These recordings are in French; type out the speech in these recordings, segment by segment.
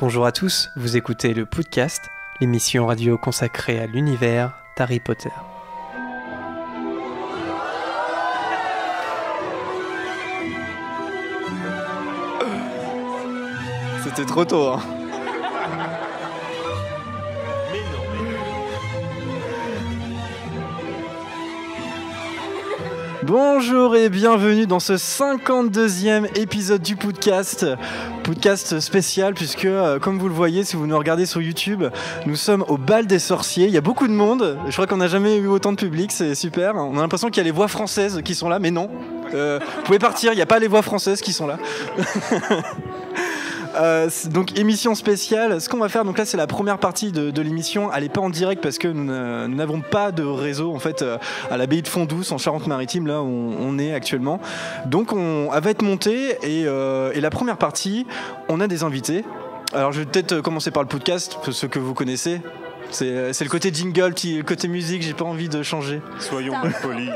Bonjour à tous, vous écoutez le podcast, l'émission radio consacrée à l'univers d'Harry Potter. C'était trop tôt, hein. Bonjour et bienvenue dans ce 52e épisode du podcast spécial puisque comme vous le voyez si vous nous regardez sur YouTube, nous sommes au bal des sorciers, il y a beaucoup de monde, je crois qu'on n'a jamais eu autant de public, c'est super, on a l'impression qu'il y a les voix françaises qui sont là, mais non, vous pouvez partir, il n'y a pas les voix françaises qui sont là. Donc émission spéciale, ce qu'on va faire, donc là c'est la première partie de l'émission, elle n'est pas en direct parce que nous n'avons pas de réseau en fait à l'abbaye de Font-Douce en Charente-Maritime, là où on est actuellement, donc elle va être montée et la première partie on a des invités. Alors je vais peut-être commencer par le podcast, ce que vous connaissez. C'est le côté jingle, le côté musique, j'ai pas envie de changer. Soyons mal polis.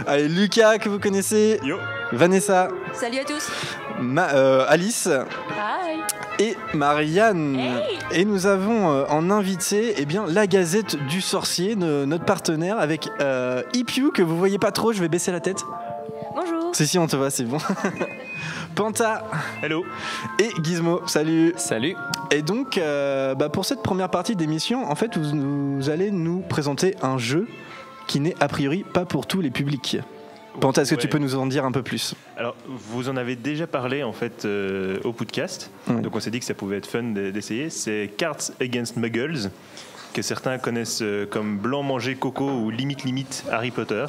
Allez, Lucas que vous connaissez. Yo. Vanessa. Salut à tous. Alice. Hi. Et Marianne. Hey. Et nous avons en invité la Gazette du Sorcier, notre partenaire, avec Ipiu, que vous voyez pas trop, je vais baisser la tête. Bonjour. Si, on te voit, c'est bon. Panta. Hello. Et Gizmo, salut. Salut. Et donc, pour cette première partie d'émission, en fait, vous allez nous présenter un jeu qui n'est a priori pas pour tous les publics. Panta, est-ce que tu peux nous en dire un peu plus ? Alors, vous en avez déjà parlé en fait au podcast, donc on s'est dit que ça pouvait être fun d'essayer. C'est Cards Against Muggles, que certains connaissent comme Blanc Manger Coco ou Limite Harry Potter.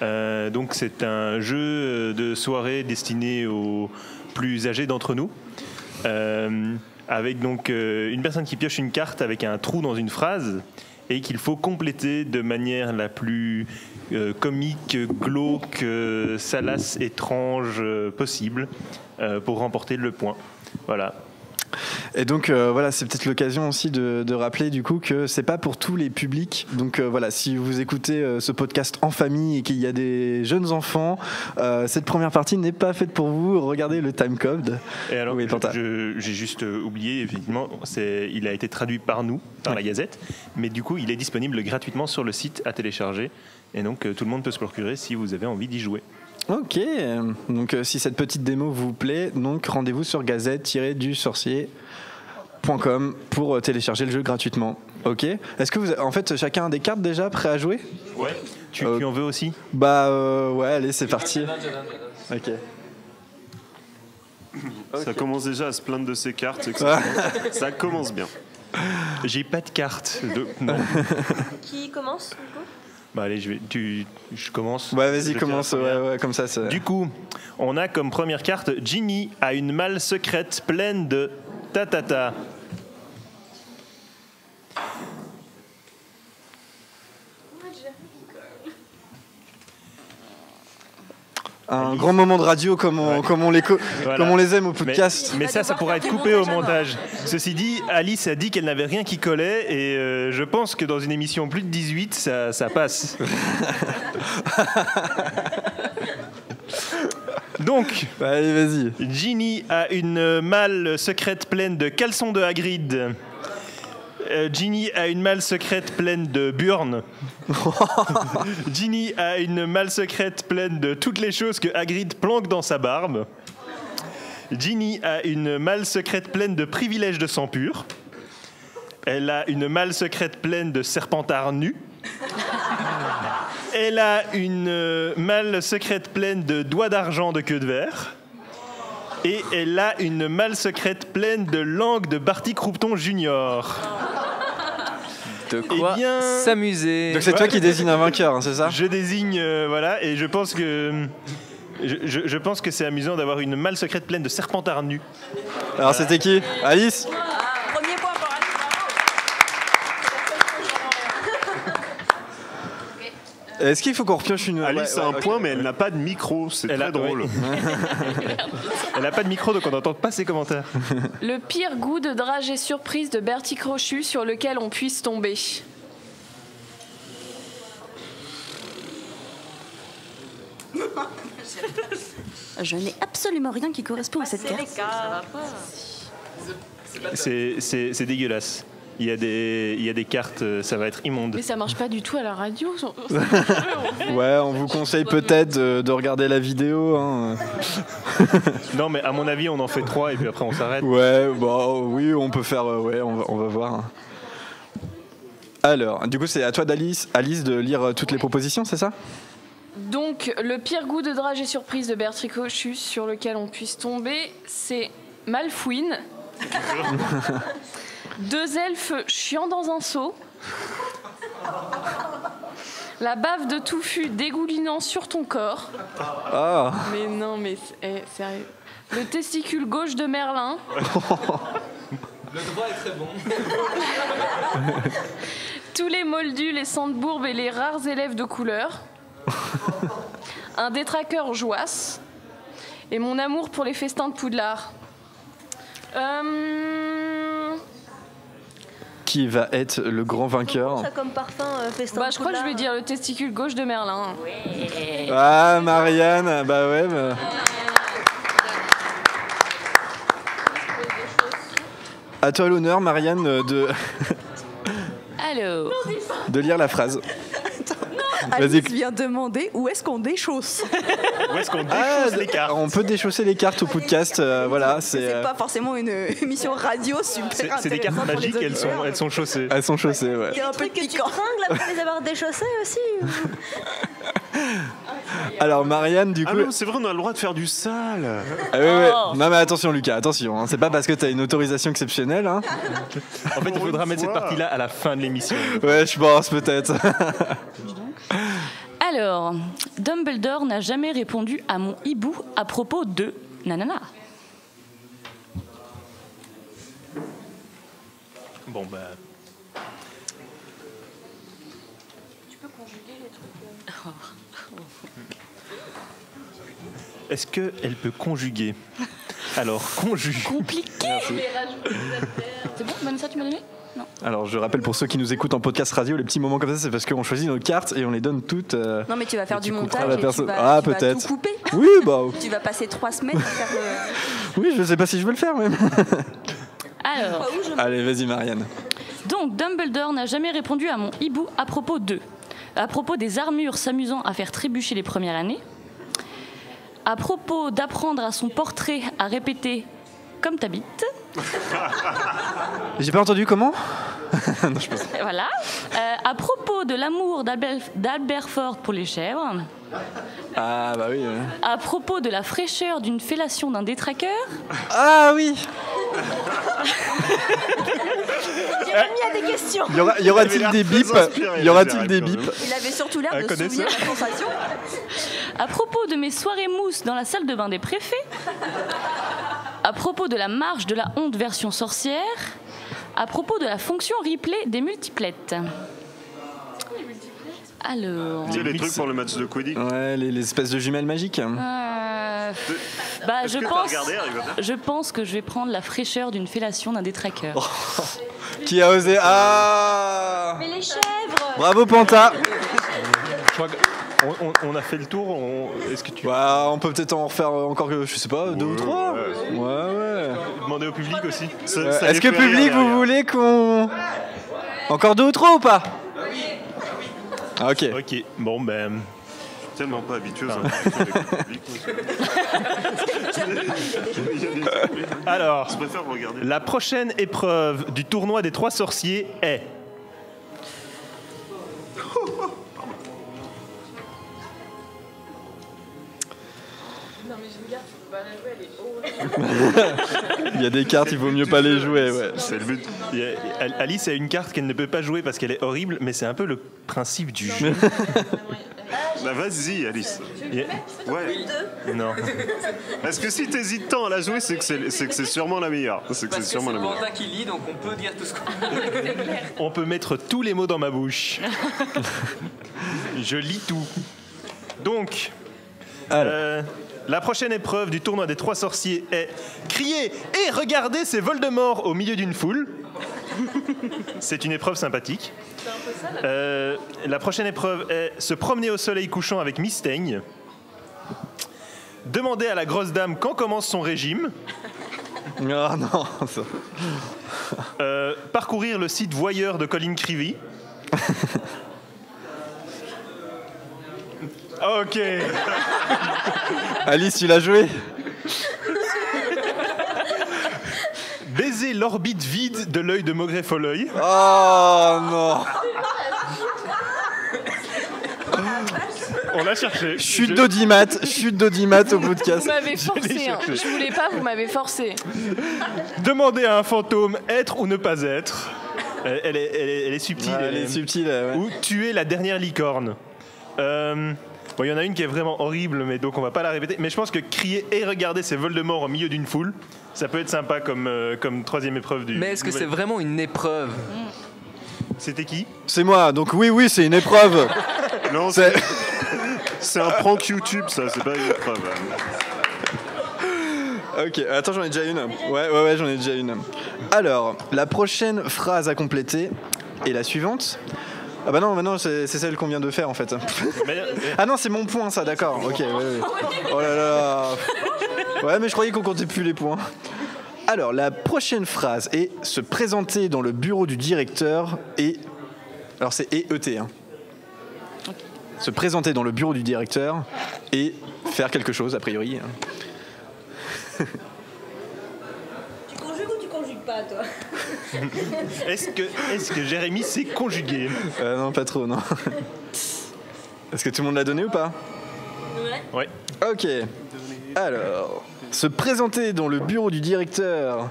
Donc c'est un jeu de soirée destiné aux plus âgés d'entre nous, avec donc une personne qui pioche une carte avec un trou dans une phrase et qu'il faut compléter de manière la plus comique, glauque, salace, étrange possible pour remporter le point. Voilà. Et donc c'est peut-être l'occasion aussi de rappeler du coup que c'est pas pour tous les publics. Donc si vous écoutez ce podcast en famille et qu'il y a des jeunes enfants, cette première partie n'est pas faite pour vous. Regardez le timecode. Et alors, oui, j'ai juste oublié, effectivement, il a été traduit par nous, par la Gazette, mais du coup il est disponible gratuitement sur le site à télécharger. Et donc tout le monde peut se procurer si vous avez envie d'y jouer. Ok, donc si cette petite démo vous plaît, donc rendez-vous sur gazette-du-sorcier.com pour télécharger le jeu gratuitement. Ok. Est-ce que vous avez, en fait, chacun a des cartes déjà prêts à jouer ? Ouais. Tu en veux aussi ? Ouais, allez, c'est parti. Ok. Ça commence déjà à se plaindre de ses cartes. Ça commence bien. J'ai pas de carte. Non. Qui commence du coup ? Allez, je commence. Ouais, vas-y, commence. Ouais, comme ça. Du coup, on a comme première carte Ginny a une malle secrète pleine de ta-ta-ta. Un grand moment de radio comme on les aime au podcast. Mais ça pourra être coupé au montage. Ceci dit, Alice a dit qu'elle n'avait rien qui collait et je pense que dans une émission plus de 18, ça passe. Donc, allez, vas-y. Ginny a une malle secrète pleine de caleçons de Hagrid. Ginny a une malle secrète pleine de burn. Ginny a une malle secrète pleine de toutes les choses que Hagrid planque dans sa barbe. Ginny a une malle secrète pleine de privilèges de sang pur. Elle a une malle secrète pleine de serpentards nus. Elle a une malle secrète pleine de doigts d'argent de queue de verre. Et elle a une malle secrète pleine de langue de Barty Croupton Junior. De quoi s'amuser. Donc c'est toi qui désigne un vainqueur, hein, c'est ça ? Je désigne, et je pense que c'est amusant d'avoir une malle secrète pleine de serpentards nus. Alors c'était qui ? Alice ? Premier point pour Alice. Est-ce qu'il faut qu'on repioche une... Alice a un point, mais elle n'a pas de micro, c'est très drôle. Elle n'a pas de micro, donc on n'entend pas ses commentaires. Le pire goût de dragée surprise de Bertie Crochu sur lequel on puisse tomber. Je n'ai absolument rien qui correspond à cette carte. C'est dégueulasse. Il y a des cartes, ça va être immonde. Mais ça marche pas du tout à la radio. Ouais, on vous conseille peut-être de regarder la vidéo. Hein. Non, mais à mon avis, on en fait 3 et puis après on s'arrête. Ouais, bon, oui, on peut faire. Ouais, on va voir. Alors, du coup, c'est à toi Alice, de lire toutes les propositions, c'est ça? Donc, le pire goût de dragée surprise de Bertrand Cochu sur lequel on puisse tomber, c'est Malfouine. 2 elfes chiants dans un seau. La bave de touffu dégoulinant sur ton corps. Ah. Mais non, mais sérieux. Le testicule gauche de Merlin. Le droit est très bon. Tous les moldus, les sandbourbes et les rares élèves de couleur. Un détraqueur jouasse. Et mon amour pour les festins de Poudlard. Qui va être le grand vainqueur? Ça comme parfum festin. Bah, je crois que je vais dire le testicule gauche de Merlin. Ah, Marianne, bah ouais. Bah... À toi l'honneur, Marianne, Alors, de lire la phrase. Alice vient demander où est-ce qu'on déchausse. Où est-ce qu'on déchausse les cartes? On peut déchausser les cartes au podcast, voilà. C'est pas forcément une émission radio super intéressante. C'est des cartes magiques, elles sont chaussées. Elles sont chaussées, ouais. Il y a un peu de Que tu piquant. tringles après les avoir déchaussés aussi. Alors Marianne, du coup... Ah non, c'est vrai, on a le droit de faire du sale. Ah ouais. Non mais attention Lucas, attention, hein. C'est pas parce que t'as une autorisation exceptionnelle. Hein. En fait, il faudra mettre cette partie-là à la fin de l'émission. Ouais, je pense peut-être. alors, Dumbledore n'a jamais répondu à mon hibou à propos de nanana. Bon, bah... Est-ce qu'elle peut conjuguer? Alors, conjugue. Compliqué. C'est bon, Vanessa, tu m'as donné? Non. Alors je rappelle pour ceux qui nous écoutent en podcast radio, les petits moments comme ça, c'est parce qu'on choisit nos cartes et on les donne toutes. Non mais tu vas faire du couperas montage la et personne. tu Ah, vas peut-être. tout couper. Oui, bah... Tu vas passer 3 semaines à faire Oui, je sais pas si je veux le faire même. Alors, Allez, vas-y Marianne. donc Dumbledore n'a jamais répondu à mon hibou à propos des armures s'amusant à faire trébucher les premières années, à propos d'apprendre à son portrait à répéter comme t'habites. J'ai pas entendu comment. Non, je pense. Voilà. À propos de l'amour d'Alberford pour les chèvres. Ah bah oui. Ouais. À propos de la fraîcheur d'une fellation d'un détraqueur. Ah oui. Jérémy a des questions. Y aura-t-il des bips? Y aura-t-il des bips? Il avait surtout l'air de se souvenir de la sensation. À propos de mes soirées mousse dans la salle de bain des préfets. À propos de la marche de la honte version sorcière. À propos de la fonction replay des multiplettes. Alors... Tu sais, les trucs pour le match de Quidditch. Ouais, les espèces de jumelles magiques. bah, Est-ce que t'as regardé, Harry Potter ? je pense que je vais prendre la fraîcheur d'une fellation d'un détraqueur. Qui a osé? Ah. Mais les chèvres. Bravo Panta. Je crois qu'on a fait le tour. Est-ce que tu Bah, on peut peut-être en refaire encore, je sais pas, 2 ou 3. Ouais. demander au public aussi? Est-ce que public, vous voulez qu'on... Encore 2 ou 3 ou pas? Ah, ok. Ok, bon ben... Tellement pas habitué aux Alors, Je préfère regarder. la prochaine épreuve du tournoi des 3 sorciers est... Il y a des cartes, il vaut mieux pas les jouer, ouais. C'est le but. Alice a une carte qu'elle ne peut pas jouer parce qu'elle est horrible, mais c'est un peu le principe du jeu. Bah vas-y, Alice. Ouais. Non. Parce que si t'hésites tant à la jouer, c'est que c'est sûrement la meilleure. C'est que c'est sûrement la meilleure. Panta qui lit, donc on peut dire tout ce qu'on veut. On peut mettre tous les mots dans ma bouche. Je lis tout. Donc, la prochaine épreuve du tournoi des 3 sorciers est crier et regarder ces Voldemort au milieu d'une foule. C'est une épreuve sympathique. La prochaine épreuve est se promener au soleil couchant avec Mystaigne. Demander à la grosse dame quand commence son régime. Ah non, ça. Parcourir le site voyeur de Colin Creevy. Ok. Alice, tu l'as joué? Baiser l'orbite vide de l'œil de Maugrey Folleuil. Oh non. On l'a cherché. Chute d'audimat au bout de Vous casse. m'avez l'ai forcé, hein. cherché. Je voulais pas, vous m'avez forcé. Demander à un fantôme être ou ne pas être. Elle est subtile. Ah, elle est subtile, ouais. Ou tuer la dernière licorne. Bon, il y en a une qui est vraiment horrible, mais donc on va pas la répéter. Mais je pense que crier et regarder c'est Voldemort au milieu d'une foule, ça peut être sympa comme troisième épreuve du. Mais est-ce que c'est nouvel- vraiment une épreuve? C'était qui? C'est moi, donc oui, c'est une épreuve. Non, C'est- c'est un prank YouTube, ça, c'est pas une épreuve. Ok, attends, j'en ai déjà une. Ouais, j'en ai déjà une. Alors, la prochaine phrase à compléter est la suivante. Ah bah non, c'est celle qu'on vient de faire en fait. Ah non, c'est mon point ça, d'accord. Ok, ouais. Oh là là. Ouais, mais je croyais qu'on comptait plus les points. Alors, la prochaine phrase est se présenter dans le bureau du directeur et... Alors c'est EET, hein. Se présenter dans le bureau du directeur et faire quelque chose, a priori. Tu conjugues ou tu conjugues pas, toi? Est-ce que Jérémy sait conjuguer? Non, pas trop, non. Est-ce que tout le monde l'a donné ou pas? Ouais. Ok. Alors, se présenter dans le bureau du directeur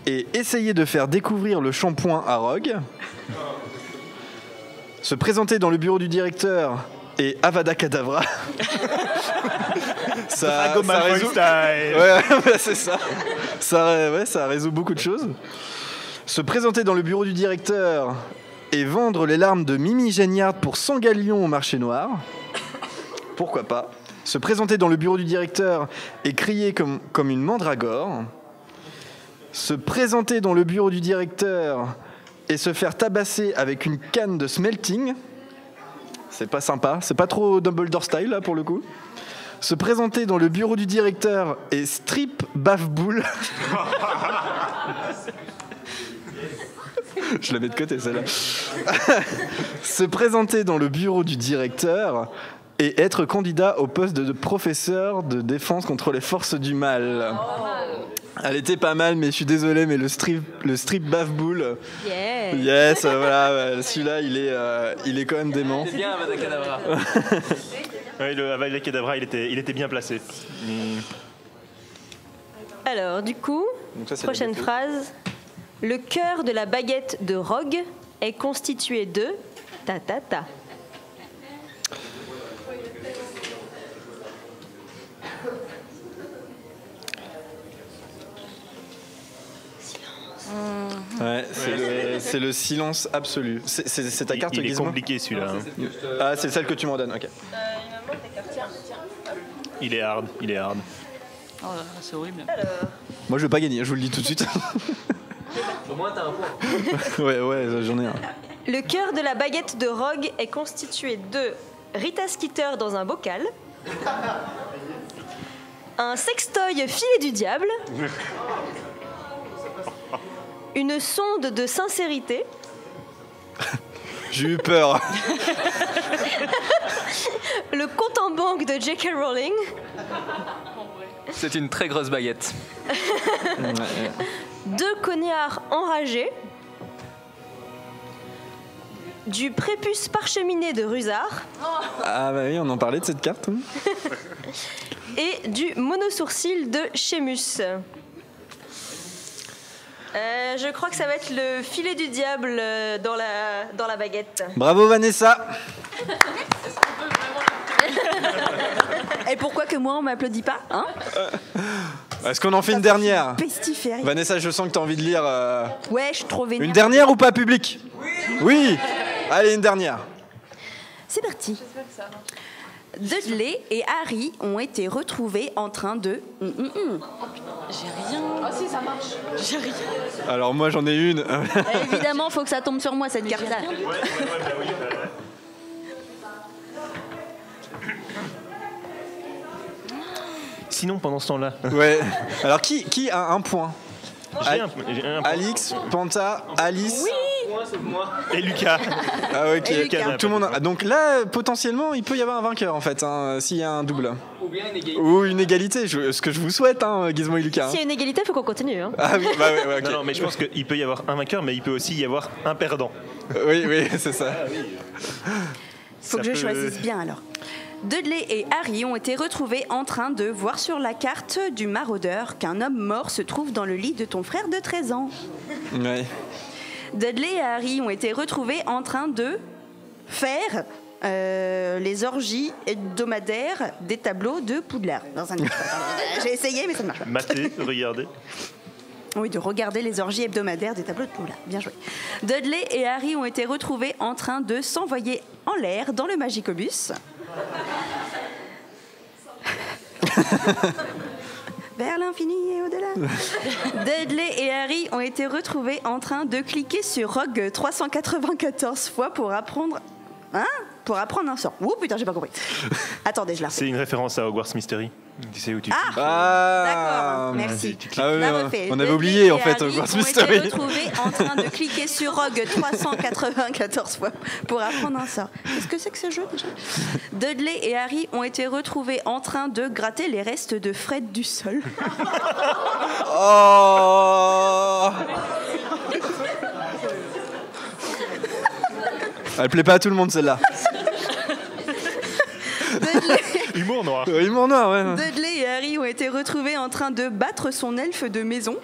et essayer de faire découvrir le shampoing à Rogue. Se présenter dans le bureau du directeur et Avada Kedavra. Drago Malfoy résout... style. Ouais, c'est ça. Ça résout beaucoup de choses. Se présenter dans le bureau du directeur et vendre les larmes de Mimi Géniard pour 100 galions au marché noir. Pourquoi pas. Se présenter dans le bureau du directeur et crier comme une mandragore. Se présenter dans le bureau du directeur et se faire tabasser avec une canne de smelting. C'est pas sympa, c'est pas trop Dumbledore style là pour le coup. Se présenter dans le bureau du directeur et strip baffe-boule. Je la mets de côté celle-là. Se présenter dans le bureau du directeur et être candidat au poste de professeur de défense contre les forces du mal. Elle était pas mal, mais je suis désolé, mais le strip baffe-boule. Yeah. Yes, voilà, celui-là, il est quand même dément. C'est bien Avada Kedavra. Ouais, le Avada Kedavra, il était bien placé. Alors, du coup, Donc ça, c'est prochaine la défaut. phrase. Le cœur de la baguette de Rogue est constitué de... Ta. Ouais, c'est le silence absolu. C'est ta carte, Il est Gizmo compliqué celui-là. hein. Ah, c'est celle que tu m'en donnes, ok. Il est hard. Oh, c'est horrible. Moi, je vais pas gagner, je vous le dis tout de suite. Au moins t'as un point. Ouais, j'en ai un. Le cœur de la baguette de Rogue est constitué de Rita Skeeter dans un bocal, un sextoy filet du diable, une sonde de sincérité, J'ai eu peur. le compte en banque de J.K. Rowling, C'est une très grosse baguette. 2 cognards enragés, du prépuce parcheminé de Rusard Ah bah oui, on en parlait de cette carte. Hein. et du monosourcil de Sheamus. Je crois que ça va être le filet du diable dans la baguette. Bravo Vanessa. Et pourquoi que moi on m'applaudit pas, hein? Est-ce qu'on en fait une dernière? Pestiféré. Vanessa, je sens que t'as envie de lire... Ouais, je suis trop vénère. Une dernière ou pas public? Oui. Allez, une dernière. C'est parti. Dudley et Harry ont été retrouvés en train de... J'ai rien. Ah si, ça marche. J'ai rien. Alors moi, j'en ai une. Évidemment, faut que ça tombe sur moi cette carte-là. Sinon, pendant ce temps-là, Ouais. Alors, qui a un point? Alix, Panta, Alice. Et Lucas. Ah ok. Et Lucas. Donc, tout le monde. Donc là, potentiellement, il peut y avoir un vainqueur en fait, s'il y a un double. Ou une égalité. Ce que je vous souhaite, Gizmo et Lucas. S'il y a une égalité, il faut qu'on continue. Hein. Ah oui, bah ouais, ok. Non, mais je pense qu'il peut y avoir un vainqueur, mais il peut aussi y avoir un perdant. Oui, c'est ça. Faut que je choisisse bien alors. Dudley et Harry ont été retrouvés en train de voir sur la carte du maraudeur qu'un homme mort se trouve dans le lit de ton frère de 13 ans. Ouais. Dudley et Harry ont été retrouvés en train de faire les orgies hebdomadaires des tableaux de Poudlard. Non, ça ne marche pas. J'ai essayé, mais ça ne marche pas. Maté, regardez. Oui, de regarder les orgies hebdomadaires des tableaux de Poudlard. Bien joué. Dudley et Harry ont été retrouvés en train de s'envoyer en l'air dans le Magicobus. Vers l'infini et au-delà. Dudley et Harry ont été retrouvés en train de cliquer sur Rogue 394 fois pour apprendre... Pour apprendre un sort. Ouh putain, j'ai pas compris. Attendez, je la refais. C'est une référence à Hogwarts Mystery. Tu sais où tu cliques. D'accord, merci. Ah oui, La refais. on avait Dudley oublié et en fait Harry Hogwarts ont Mystery. été retrouvés en train de cliquer sur Rogue 394 fois pour apprendre un sort. Qu'est-ce que c'est que ce jeu déjà? Dudley et Harry ont été retrouvés en train de gratter les restes de Fred du sol. Oh. Elle plaît pas à tout le monde celle-là. Humour noir. Humour noir, ouais. Dudley et Harry ont été retrouvés en train de battre son elfe de maison.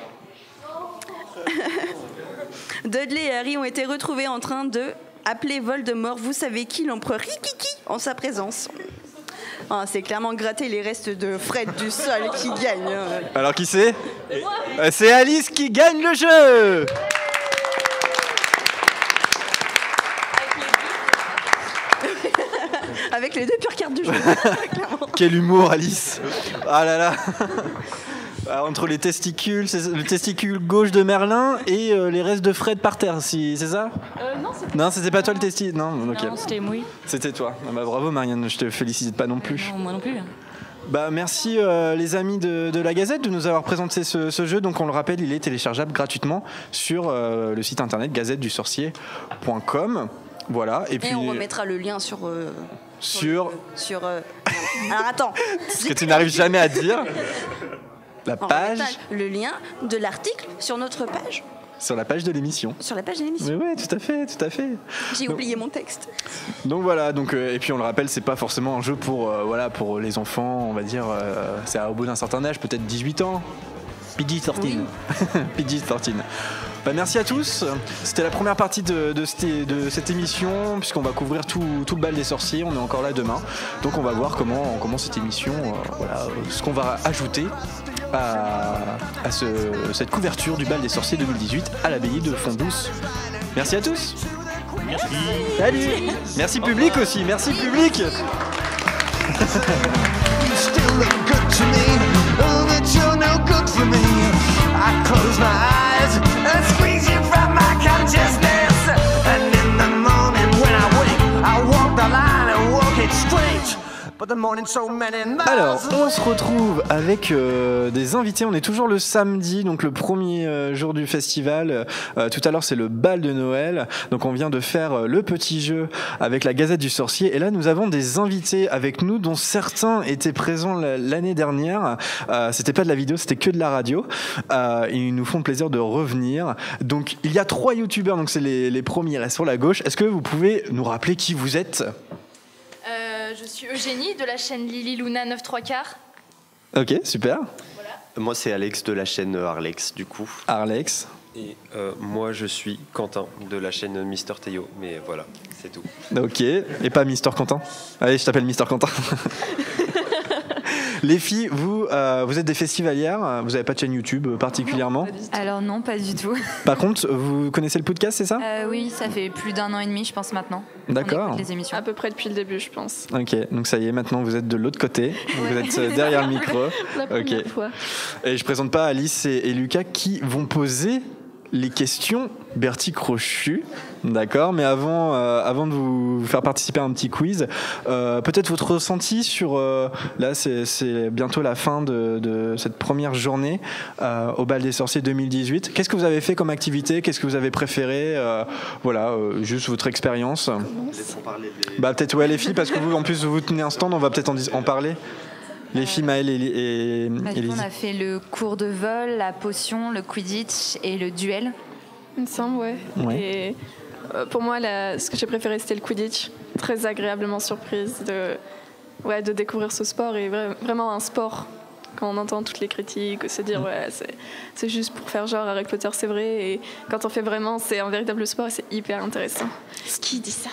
Dudley et Harry ont été retrouvés en train de appeler Voldemort, vous savez qui, l'empereur Rikiki, en sa présence. C'est clairement gratter les restes de Fred du sol qui gagne. Alors qui c'est? C'est Alice qui gagne le jeu. Avec les deux pures cartes du jeu. Quel humour, Alice. Ah là là. Entre les testicules, le testicule gauche de Merlin et les restes de Fred par terre, c'est ça? Non, c'était pas toi le testicule. Non, ok. Non, c'était moi. C'était toi. Ah bah, bravo Marianne, je te félicite pas non plus. Non, moi non plus. Bah, merci les amis de la Gazette de nous avoir présenté ce jeu. Donc on le rappelle, il est téléchargeable gratuitement sur le site internet gazettedusorcier.com. Voilà. Et puis on remettra le lien sur. Alors attends. Ce que tu n'arrives jamais à dire. La page. Le lien de l'article sur notre page. Sur la page de l'émission. Sur la page de l'émission. Mais ouais, tout à fait. J'ai oublié mon texte. Donc voilà, et puis on le rappelle, c'est pas forcément un jeu pour pour les enfants, on va dire, c'est au bout d'un certain âge, peut-être 18 ans. PG-13. Oui. PG-13. Bah, merci à tous. C'était la première partie de cette émission, puisqu'on va couvrir tout le bal des sorciers. On est encore là demain. Donc on va voir comment cette émission, ce qu'on va ajouter à cette couverture du bal des sorciers 2018 à l'abbaye de Fondouce. Merci à tous. Merci. Salut. Merci public aussi. Merci public. I close my eyes and squeeze you from my consciousness. And in the morning when I wake, I walk the line and walk it straight. But the morning's so many miles. Alors, on se retrouve avec des invités. On est toujours le samedi, donc le premier jour du festival. Tout à l'heure, c'est le bal de Noël. Donc, on vient de faire le petit jeu avec la Gazette du Sorcier. Et là, nous avons des invités avec nous, dont certains étaient présents l'année dernière. C'était pas de la vidéo, c'était que de la radio. Ils nous font le plaisir de revenir. Donc, il y a 3 youtubeurs. Donc, c'est les premiers là sur la gauche. Est-ce que vous pouvez nous rappeler qui vous êtes? Je suis Eugénie de la chaîne Lily Luna 9/3. Ok, super. Voilà. Moi, c'est Alex de la chaîne Arlex, du coup. Arlex. Et moi, je suis Quentin de la chaîne Mister Théo. Mais voilà, c'est tout. Ok, et pas Mister Quentin. Allez, je t'appelle Mister Quentin. Les filles, vous êtes des festivalières, vous n'avez pas de chaîne YouTube particulièrement? Alors non, pas du tout. Par contre, vous connaissez le podcast, c'est ça? Oui, ça fait plus d'1 an et demi, je pense, maintenant. D'accord. On écoute les émissions. À peu près depuis le début, je pense. Ok, donc ça y est, maintenant vous êtes de l'autre côté, vous êtes derrière le micro. La première fois. Et je présente pas Alice et Lucas qui vont poser les questions Bertie Crochu. D'accord, mais avant de vous faire participer à un petit quiz, peut-être votre ressenti sur... là, c'est bientôt la fin de cette première journée au Bal des Sorciers 2018. Qu'est-ce que vous avez fait comme activité? Qu'est-ce que vous avez préféré? Voilà, juste votre expérience. Peut-être les filles, parce que vous, en plus, vous tenez un stand, on va peut-être en parler. Les filles, Maëlle et Lizzie. On a fait le cours de vol, la potion, le Quidditch et le duel. Il me semble, ouais. Et pour moi, ce que j'ai préféré, c'était le Quidditch. Très agréablement surprise de découvrir ce sport, et vraiment un sport. Quand on entend toutes les critiques, se dire c'est juste pour faire genre Harry Potter, c'est vrai, et quand on fait vraiment, c'est un véritable sport et c'est hyper intéressant. Qui dit ça?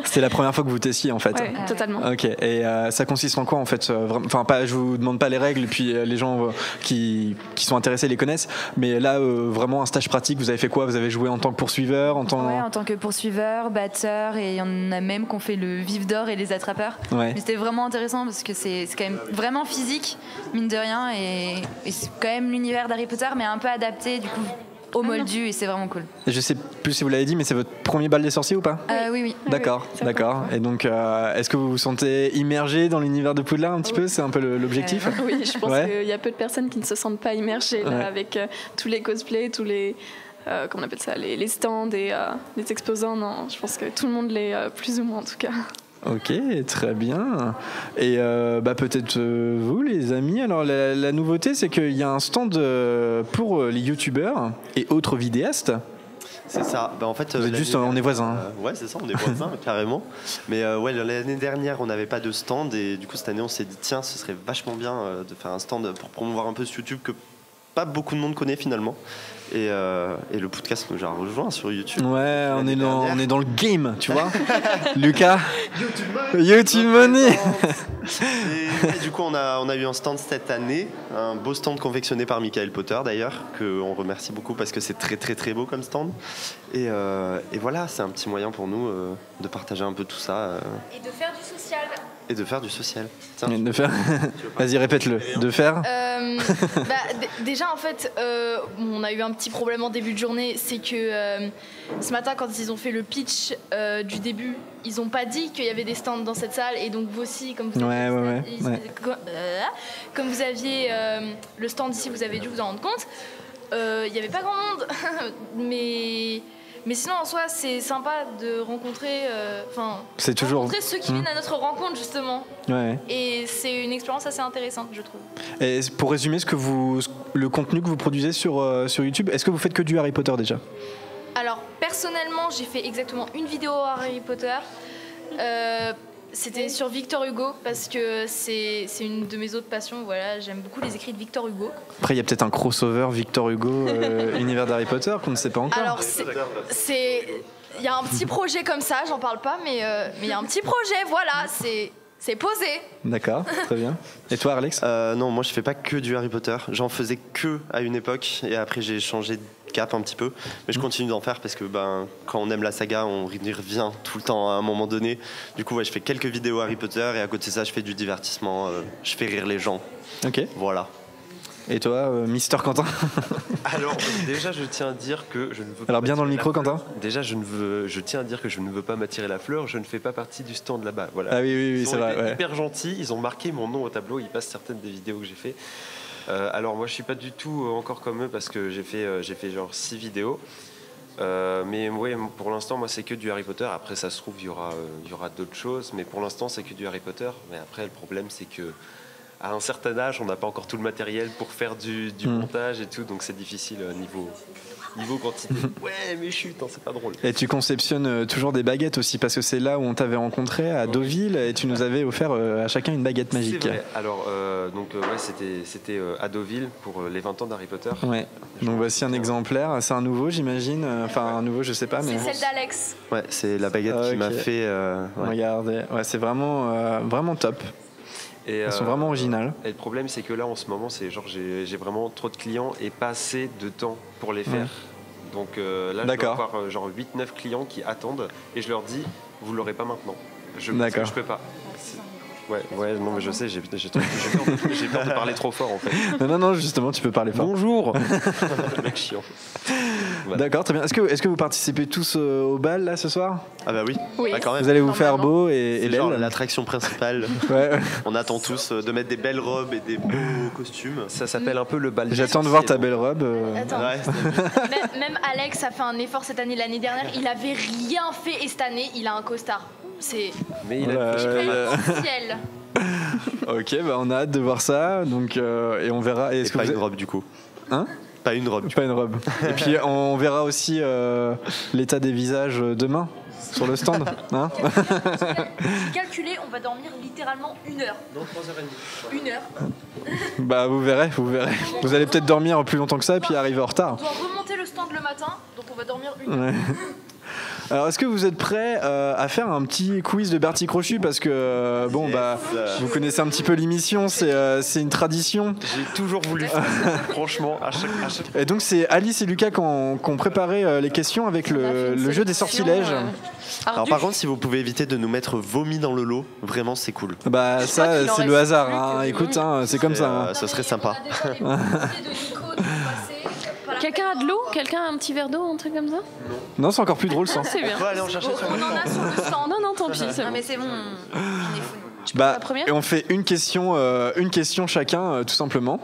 C'était la première fois que vous testiez en fait. Ouais, totalement. Ok, et ça consiste en quoi en fait? Je vous demande pas les règles, puis les gens qui sont intéressés les connaissent, mais là vraiment un stage pratique, vous avez fait quoi? Vous avez joué en tant que poursuiveur, en tant que poursuiveur, batteur, et il y en a même qui ont fait le vif d'or et les attrapeurs. Mais c'était vraiment intéressant parce que c'est quand même vraiment physique, mine de rien, et c'est quand même l'univers d'Harry Potter, mais un peu adapté du coup au moldu, et c'est vraiment cool. Je sais plus si vous l'avez dit, mais c'est votre premier bal des sorciers ou pas? Oui. D'accord. Et donc, est-ce que vous vous sentez immergé dans l'univers de Poudlard un petit peu? C'est un peu l'objectif? Oui, je pense qu'il y a peu de personnes qui ne se sentent pas immergées là, avec tous les cosplays, tous les... comment on appelle ça, les stands et les exposants. Non, je pense que tout le monde l'est, plus ou moins en tout cas. Ok, très bien. Et peut-être vous, les amis. Alors, la nouveauté, c'est qu'il y a un stand pour les youtubeurs et autres vidéastes. C'est ça. En fait, vous êtes juste, on est voisins. Ouais, c'est ça, on est voisins, carrément. Mais l'année dernière, on n'avait pas de stand, et du coup, cette année, on s'est dit, tiens, ce serait vachement bien de faire un stand pour promouvoir un peu ce YouTube que pas beaucoup de monde connaît finalement. Et le podcast nous a rejoint sur YouTube. Ouais, on est dans le game, tu vois. Lucas, YouTube Money. Et du coup, on a eu un stand cette année, un beau stand confectionné par Michael Potter d'ailleurs, qu'on remercie beaucoup parce que c'est très très très beau comme stand. Et voilà, c'est un petit moyen pour nous de partager un peu tout ça. Et de faire du social. Et de faire du social. Tiens, Vas-y, répète-le. De faire déjà, en fait, on a eu un petit problème en début de journée. C'est que ce matin, quand ils ont fait le pitch du début, ils n'ont pas dit qu'il y avait des stands dans cette salle. Et donc, vous aussi, comme vous aviez le stand ici, vous avez dû vous en rendre compte. Il n'y avait pas grand monde. Mais sinon, en soi, c'est sympa de rencontrer, rencontrer ceux qui viennent à notre rencontre, justement. Ouais. Et c'est une expérience assez intéressante, je trouve. Et pour résumer, le contenu que vous produisez sur YouTube, est-ce que vous faites que du Harry Potter déjà? Alors, personnellement, j'ai fait exactement une vidéo Harry Potter. C'était sur Victor Hugo, parce que c'est une de mes autres passions. Voilà, j'aime beaucoup les écrits de Victor Hugo. Après, il y a peut-être un crossover Victor Hugo, univers d'Harry Potter, qu'on ne sait pas encore. Alors, il y a un petit projet comme ça, j'en parle pas, mais il y a un petit projet, voilà, c'est posé. D'accord, très bien. Et toi, Alex? Non, moi je fais pas que du Harry Potter. J'en faisais que à une époque, et après j'ai changé de cap un petit peu. Mais je continue d'en faire parce que quand on aime la saga, on y revient tout le temps à un moment donné. Du coup, je fais quelques vidéos Harry Potter, et à côté de ça, je fais du divertissement. Je fais rire les gens. Ok. Voilà. Et toi, Mister Quentin? Alors, déjà, je tiens à dire que je ne veux pas... Alors, bien dans le micro, Quentin. Déjà, je tiens à dire que je ne veux pas m'attirer la fleur. Je ne fais pas partie du stand là-bas. Voilà. Ah oui, c'est vrai. Ils ont été hyper gentils. Ils ont marqué mon nom au tableau. Ils passent certaines des vidéos que j'ai fait. Alors, moi, je suis pas du tout encore comme eux parce que j'ai fait genre 6 vidéos. Mais ouais, pour l'instant, moi, c'est que du Harry Potter. Après, ça se trouve, il y aura d'autres choses. Mais pour l'instant, c'est que du Harry Potter. Mais après, le problème, c'est que à un certain âge, on n'a pas encore tout le matériel pour faire du montage et tout, donc c'est difficile niveau quantité. Ouais, mais chut, c'est pas drôle. Et tu conceptionnes toujours des baguettes aussi, parce que c'est là où on t'avait rencontré à Deauville, et tu nous avais offert à chacun une baguette magique. C'est vrai. Alors, c'était à Deauville pour les 20 ans d'Harry Potter. Ouais. Donc voici un exemplaire. C'est un nouveau, j'imagine. Enfin, un nouveau, je sais pas. Mais... C'est celle d'Alex. Ouais, c'est la baguette qui m'a fait. Regardez, c'est vraiment top. Elles sont vraiment originales. Et le problème, c'est que là, en ce moment, c'est genre j'ai vraiment trop de clients et pas assez de temps pour les faire. Donc là, je dois avoir genre 8-9 clients qui attendent, et je leur dis, vous l'aurez pas maintenant. Je peux pas. Ouais, non, mais je sais, j'ai peur de parler trop fort en fait. Non, justement, tu peux parler fort. Bonjour. Mec chiant. Voilà. D'accord, très bien. Est-ce que vous participez tous au bal là ce soir? Ah bah oui. Bah, quand même. Vous allez vous faire beau et genre belle. l'attraction principale. Ouais. On attend tous de mettre des belles robes et des beaux costumes. Ça s'appelle un peu le bal. J'attends de voir ta belle robe. Attends. Ouais. Même Alex a fait un effort cette année. L'année dernière, il avait rien fait et cette année, il a un costard. Mais il a ciel. Ok, bah on a hâte de voir ça. Donc et on verra. Et pas une robe du coup. Hein? Pas une robe. Pas une robe. Et puis on verra aussi l'état des visages demain sur le stand. Hein? J'ai calculé, on va dormir littéralement 1 heure. Non, 3h30. 1 heure. Bah vous verrez. Vous allez peut-être dormir plus longtemps que ça et puis arriver en retard. On doit remonter le stand le matin, donc on va dormir 1 heure. Ouais. Alors, est-ce que vous êtes prêts à faire un petit quiz de Bertie Crochu? Parce que, vous connaissez un petit peu l'émission, c'est une tradition. J'ai toujours voulu faire ça, franchement, à chaque... Et donc, c'est Alice et Lucas qui ont préparé les questions avec le jeu des sortilèges. Alors, par contre, si vous pouvez éviter de nous mettre vomi dans le lot, vraiment, c'est cool. Bah, ça, c'est le hasard. Hein. Écoute, c'est comme ça. Hein. Ce serait sympa. Quelqu'un a de l'eau? Quelqu'un a un petit verre d'eau, un truc comme ça? Non, c'est encore plus drôle ça. C'est bien. On va aller en chercher sur le On en a sur le stand. Non, tant pis. Non, mais c'est bon. Bah, la première et on fait une question chacun, tout simplement.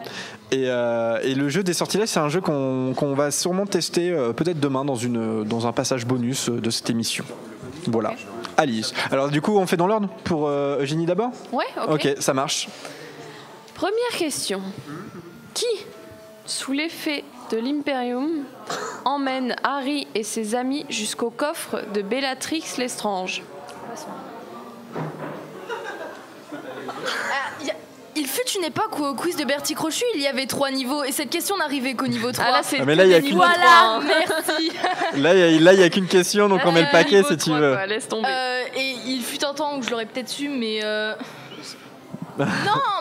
Et le jeu des sortilèges, c'est un jeu qu'on va sûrement tester peut-être demain dans un passage bonus de cette émission. Voilà. Okay. Alice. Alors du coup, on fait dans l'ordre pour Eugénie d'abord? Ouais, ok, ça marche. Première question. Qui, sous l'effet de l'Imperium, emmène Harry et ses amis jusqu'au coffre de Bellatrix Lestrange? Il fut une époque où au quiz de Bertie Crochu, il y avait 3 niveaux et cette question n'arrivait qu'au niveau 3. Ah là, c'est mais là, il y a qu'une... Voilà, merci. Là, il y a qu'une question, donc on met le paquet si tu veux. Quoi, laisse tomber. Et il fut un temps où je l'aurais peut-être su, mais... Non,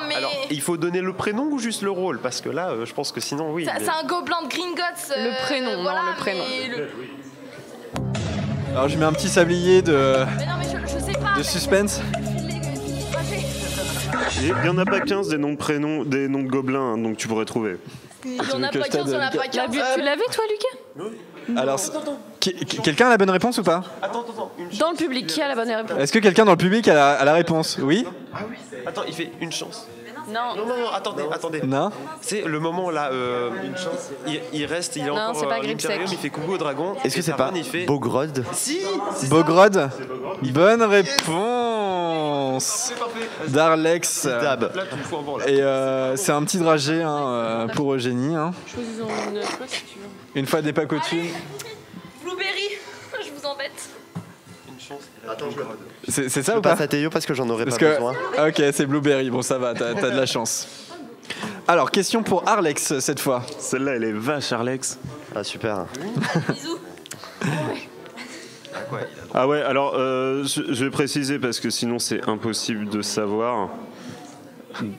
mais... Alors, il faut donner le prénom ou juste le rôle? Parce que là, je pense que sinon, oui. C'est un gobelin de Gringotts. Le prénom, voilà, non, le prénom. Alors, je mets un petit sablier de sais pas, suspense. Il n'y en a pas 15 des noms de prénoms, des noms de gobelins, hein, donc tu pourrais trouver. Il n'y en a pas 15, il n'y en a pas 15. Tu l'avais, toi, Lucas? Oui. Alors, quelqu'un a la bonne réponse ou pas? Attends. Dans le public, qui a la bonne réponse? Est-ce que quelqu'un dans le public a la réponse? Oui? Ah oui. Attends, il fait une chance. Non, attendez. Non. C'est le moment là, une chance. Il reste, il est encore c'est pas l'Imperium, il fait coucou au dragon. Est-ce que c'est pas Bogrod? Si. Bogrod. Bonne réponse d'Arlex. Et c'est un petit dragé pour Eugénie. Hein. Choisissons une fois si tu veux. Une fois n'est pas coutume. Blueberry, je vous embête. Attends, c'est ça je ou pas? passe à Théo parce que j'en aurais pas besoin. Ok, c'est Blueberry. Bon, ça va, t'as de la chance. Alors, question pour Arlex cette fois. Celle-là, elle est vache, Arlex. Ah, super. Bisous. Ah ouais, alors, je vais préciser parce que sinon, c'est impossible de savoir.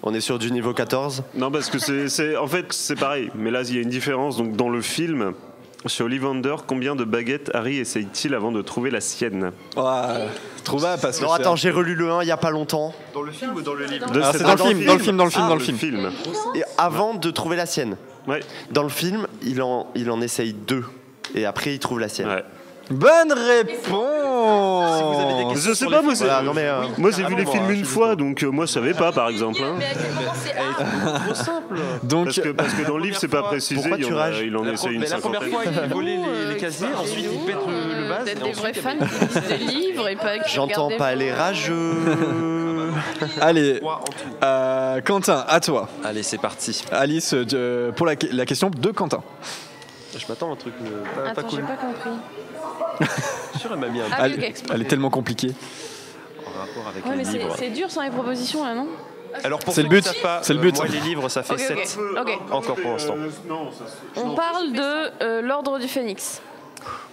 On est sur du niveau 14? Non, parce que en fait, c'est pareil. Mais là, il y a une différence. Donc, dans le film... Chez Ollivander, combien de baguettes Harry essaye-t-il avant de trouver la sienne? Trouvable parce que... Non, attends, j'ai relu le 1 il n'y a pas longtemps. Dans le film ou dans le livre? C'est dans le film. Et avant de trouver la sienne. Ouais. Dans le film, il en essaye 2. Et après, il trouve la sienne. Ouais. Bonne réponse. Si vous avez des questions, je sais pas, moi, moi j'ai vu les films une fois, donc moi je savais pas par exemple. Hein. Mais à quel moment c'est trop simple. Donc, parce que dans le livre c'est pas précisé. Pourquoi tu rages? Il en essaie une cinquantaine. La première fois il volait les casiers, ensuite il pète le vase. Des vrais fans qui lisent des livres et pas que j'entends pas les rageux. Allez, Quentin, à toi. Allez, c'est parti. Alice, pour la question de Quentin. Je m'attends à un truc pas cool. J'ai pas compris. Je suis sûr, elle m'a mis un... Elle est tellement compliquée. En rapport avec mais les livres. c'est dur sans les propositions là, non? Alors pour c'est ceux le but. qui savent pas, C'est le but. moi les livres ça fait 7 encore pour l'instant. On parle de l'ordre du Phénix.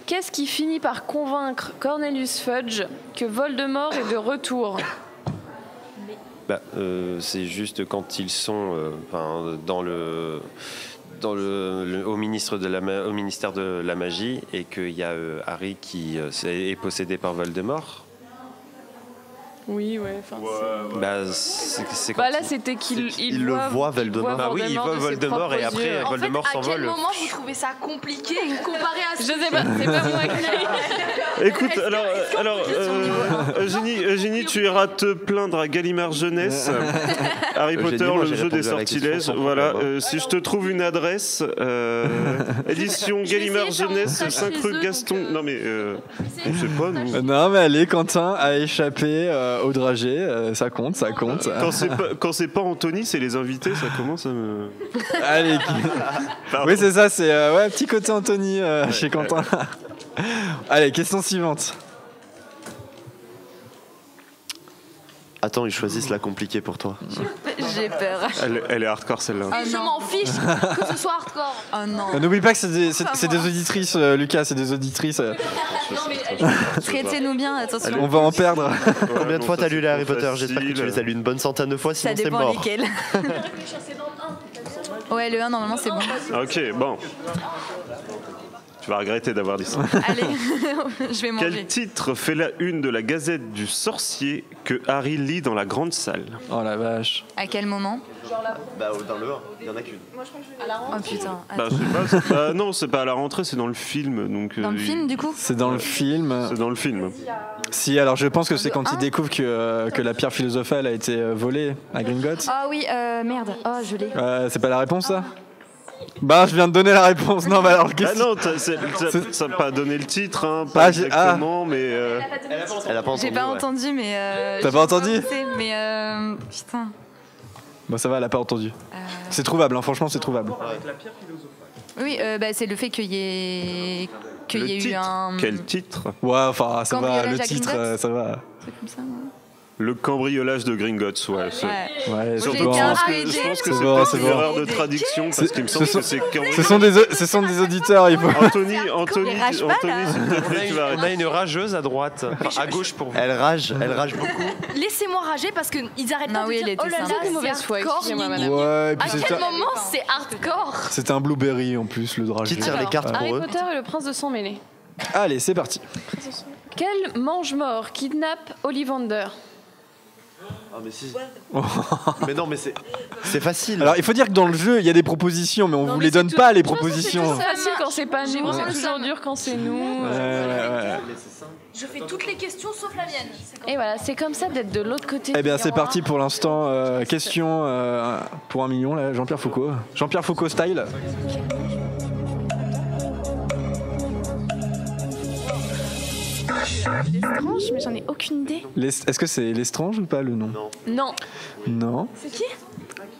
Qu'est-ce qui finit par convaincre Cornelius Fudge que Voldemort est de retour? C'est juste quand ils sont au ministère de la magie et qu'il y a Harry qui est possédé par Voldemort. Oui, ouais. C'est Bah là, c'était qu'il le voit Voldemort. Bah oui, il voit Voldemort et après Voldemort En fait, à s'envole. quel moment vous trouvez ça compliqué comparé à Je sais pas, c'est pas moi qui. Écoute, alors Eugénie, tu iras te plaindre à Gallimard Jeunesse, Harry Potter, Eugénie, moi, le j'ai jeu répondu des à la question sortilèges. sans Voilà, problème. si je te trouve une adresse, édition Gallimard Jeunesse, 5 rue Gaston. Non mais, on sait pas nous. Non, mais allez, Quentin a échappé au dragé. Ça compte. Quand c'est pas Anthony, c'est les invités, ça commence à me. Allez. Oui, c'est ça, c'est petit côté Anthony chez Quentin. Allez, question suivante. Attends, ils choisissent la compliquée pour toi. J'ai peur. Elle est hardcore celle-là. Et je m'en fiche que ce soit hardcore. Oh non. N'oublie pas que c'est des auditrices, Lucas, c'est des auditrices. Traitez-nous bien, attention. On va en perdre. Combien de fois t'as lu les Harry Potter? J'espère que tu les as lu une bonne centaine de fois, Ça sinon c'est dépend mort. lesquels. Ouais, le 1, normalement, c'est bon. Ok, bon. Tu vas regretter d'avoir dit ça. Allez, je vais manger. Quel titre fait la une de la Gazette du Sorcier que Harry lit dans la grande salle? Oh la vache. À quel moment? Bah, dans le 1, il y en a qu'une. Oh putain. Bah, je sais pas, non, c'est pas à la rentrée, c'est dans le film. Donc, Dans le film, du coup? C'est dans le film. C'est dans le film. Si, alors je pense que c'est quand il découvre que la pierre philosophale a été volée à Gringotts. Ah oui, merde. Oh, je l'ai. C'est pas la réponse, ça? Bah, je viens de donner la réponse. Non, bah alors, Ah non, ça n'a pas donné le titre, hein, Ah, pas exactement, mais. Elle a pas entendu. J'ai pas entendu, mais. T'as pas entendu? Mais putain. Bon, ça va, elle a pas entendu. C'est trouvable, hein, franchement, c'est trouvable. Oui, c'est le fait qu'il y ait eu un. Quel titre? Ouais, enfin, ça va, Cambriolage le à titre, Gringotts. ça va. C'est comme ça, non? Le cambriolage de Gringotts, ouais. Ouais, Surtout, c'est bon. je pense que c'est bon, peut-être c'est une bon. erreur de traduction, parce qu'il me semble que c'est Ce sont des auditeurs, il faut. Anthony, c'est peut-être tu vas On a une rageuse à droite, enfin, à gauche pour vous. Elle rage beaucoup. Laissez-moi rager parce qu'ils arrêtent Non, pas de oui, dire elle était oh là là, sympa. c'est Mauvaise foi, hardcore. excusez-moi, madame. Ouais, et À puis quel moment c'est hardcore? c'était un blueberry en plus, le dragé. Qui tire les cartes Harry pour eux? Potter et le prince de sang mêlé. Allez, c'est parti. Quel mange-mort kidnappe Ollivander? Ah mais si. Mais non, mais c'est facile. Alors, il faut dire que dans le jeu, il y a des propositions, mais on vous les donne pas, les propositions. C'est facile quand c'est pas nous, c'est toujours dur quand c'est nous. Ouais. Je fais toutes les questions sauf la mienne. Et voilà, c'est comme ça d'être de l'autre côté. Eh bien, c'est parti pour l'instant. Question pour 1 million, là, Jean-Pierre Foucault. Jean-Pierre Foucault style. Lestrange, mais j'en ai aucune idée. Est-ce que c'est Lestrange ou pas le nom? Non. Non. C'est qui?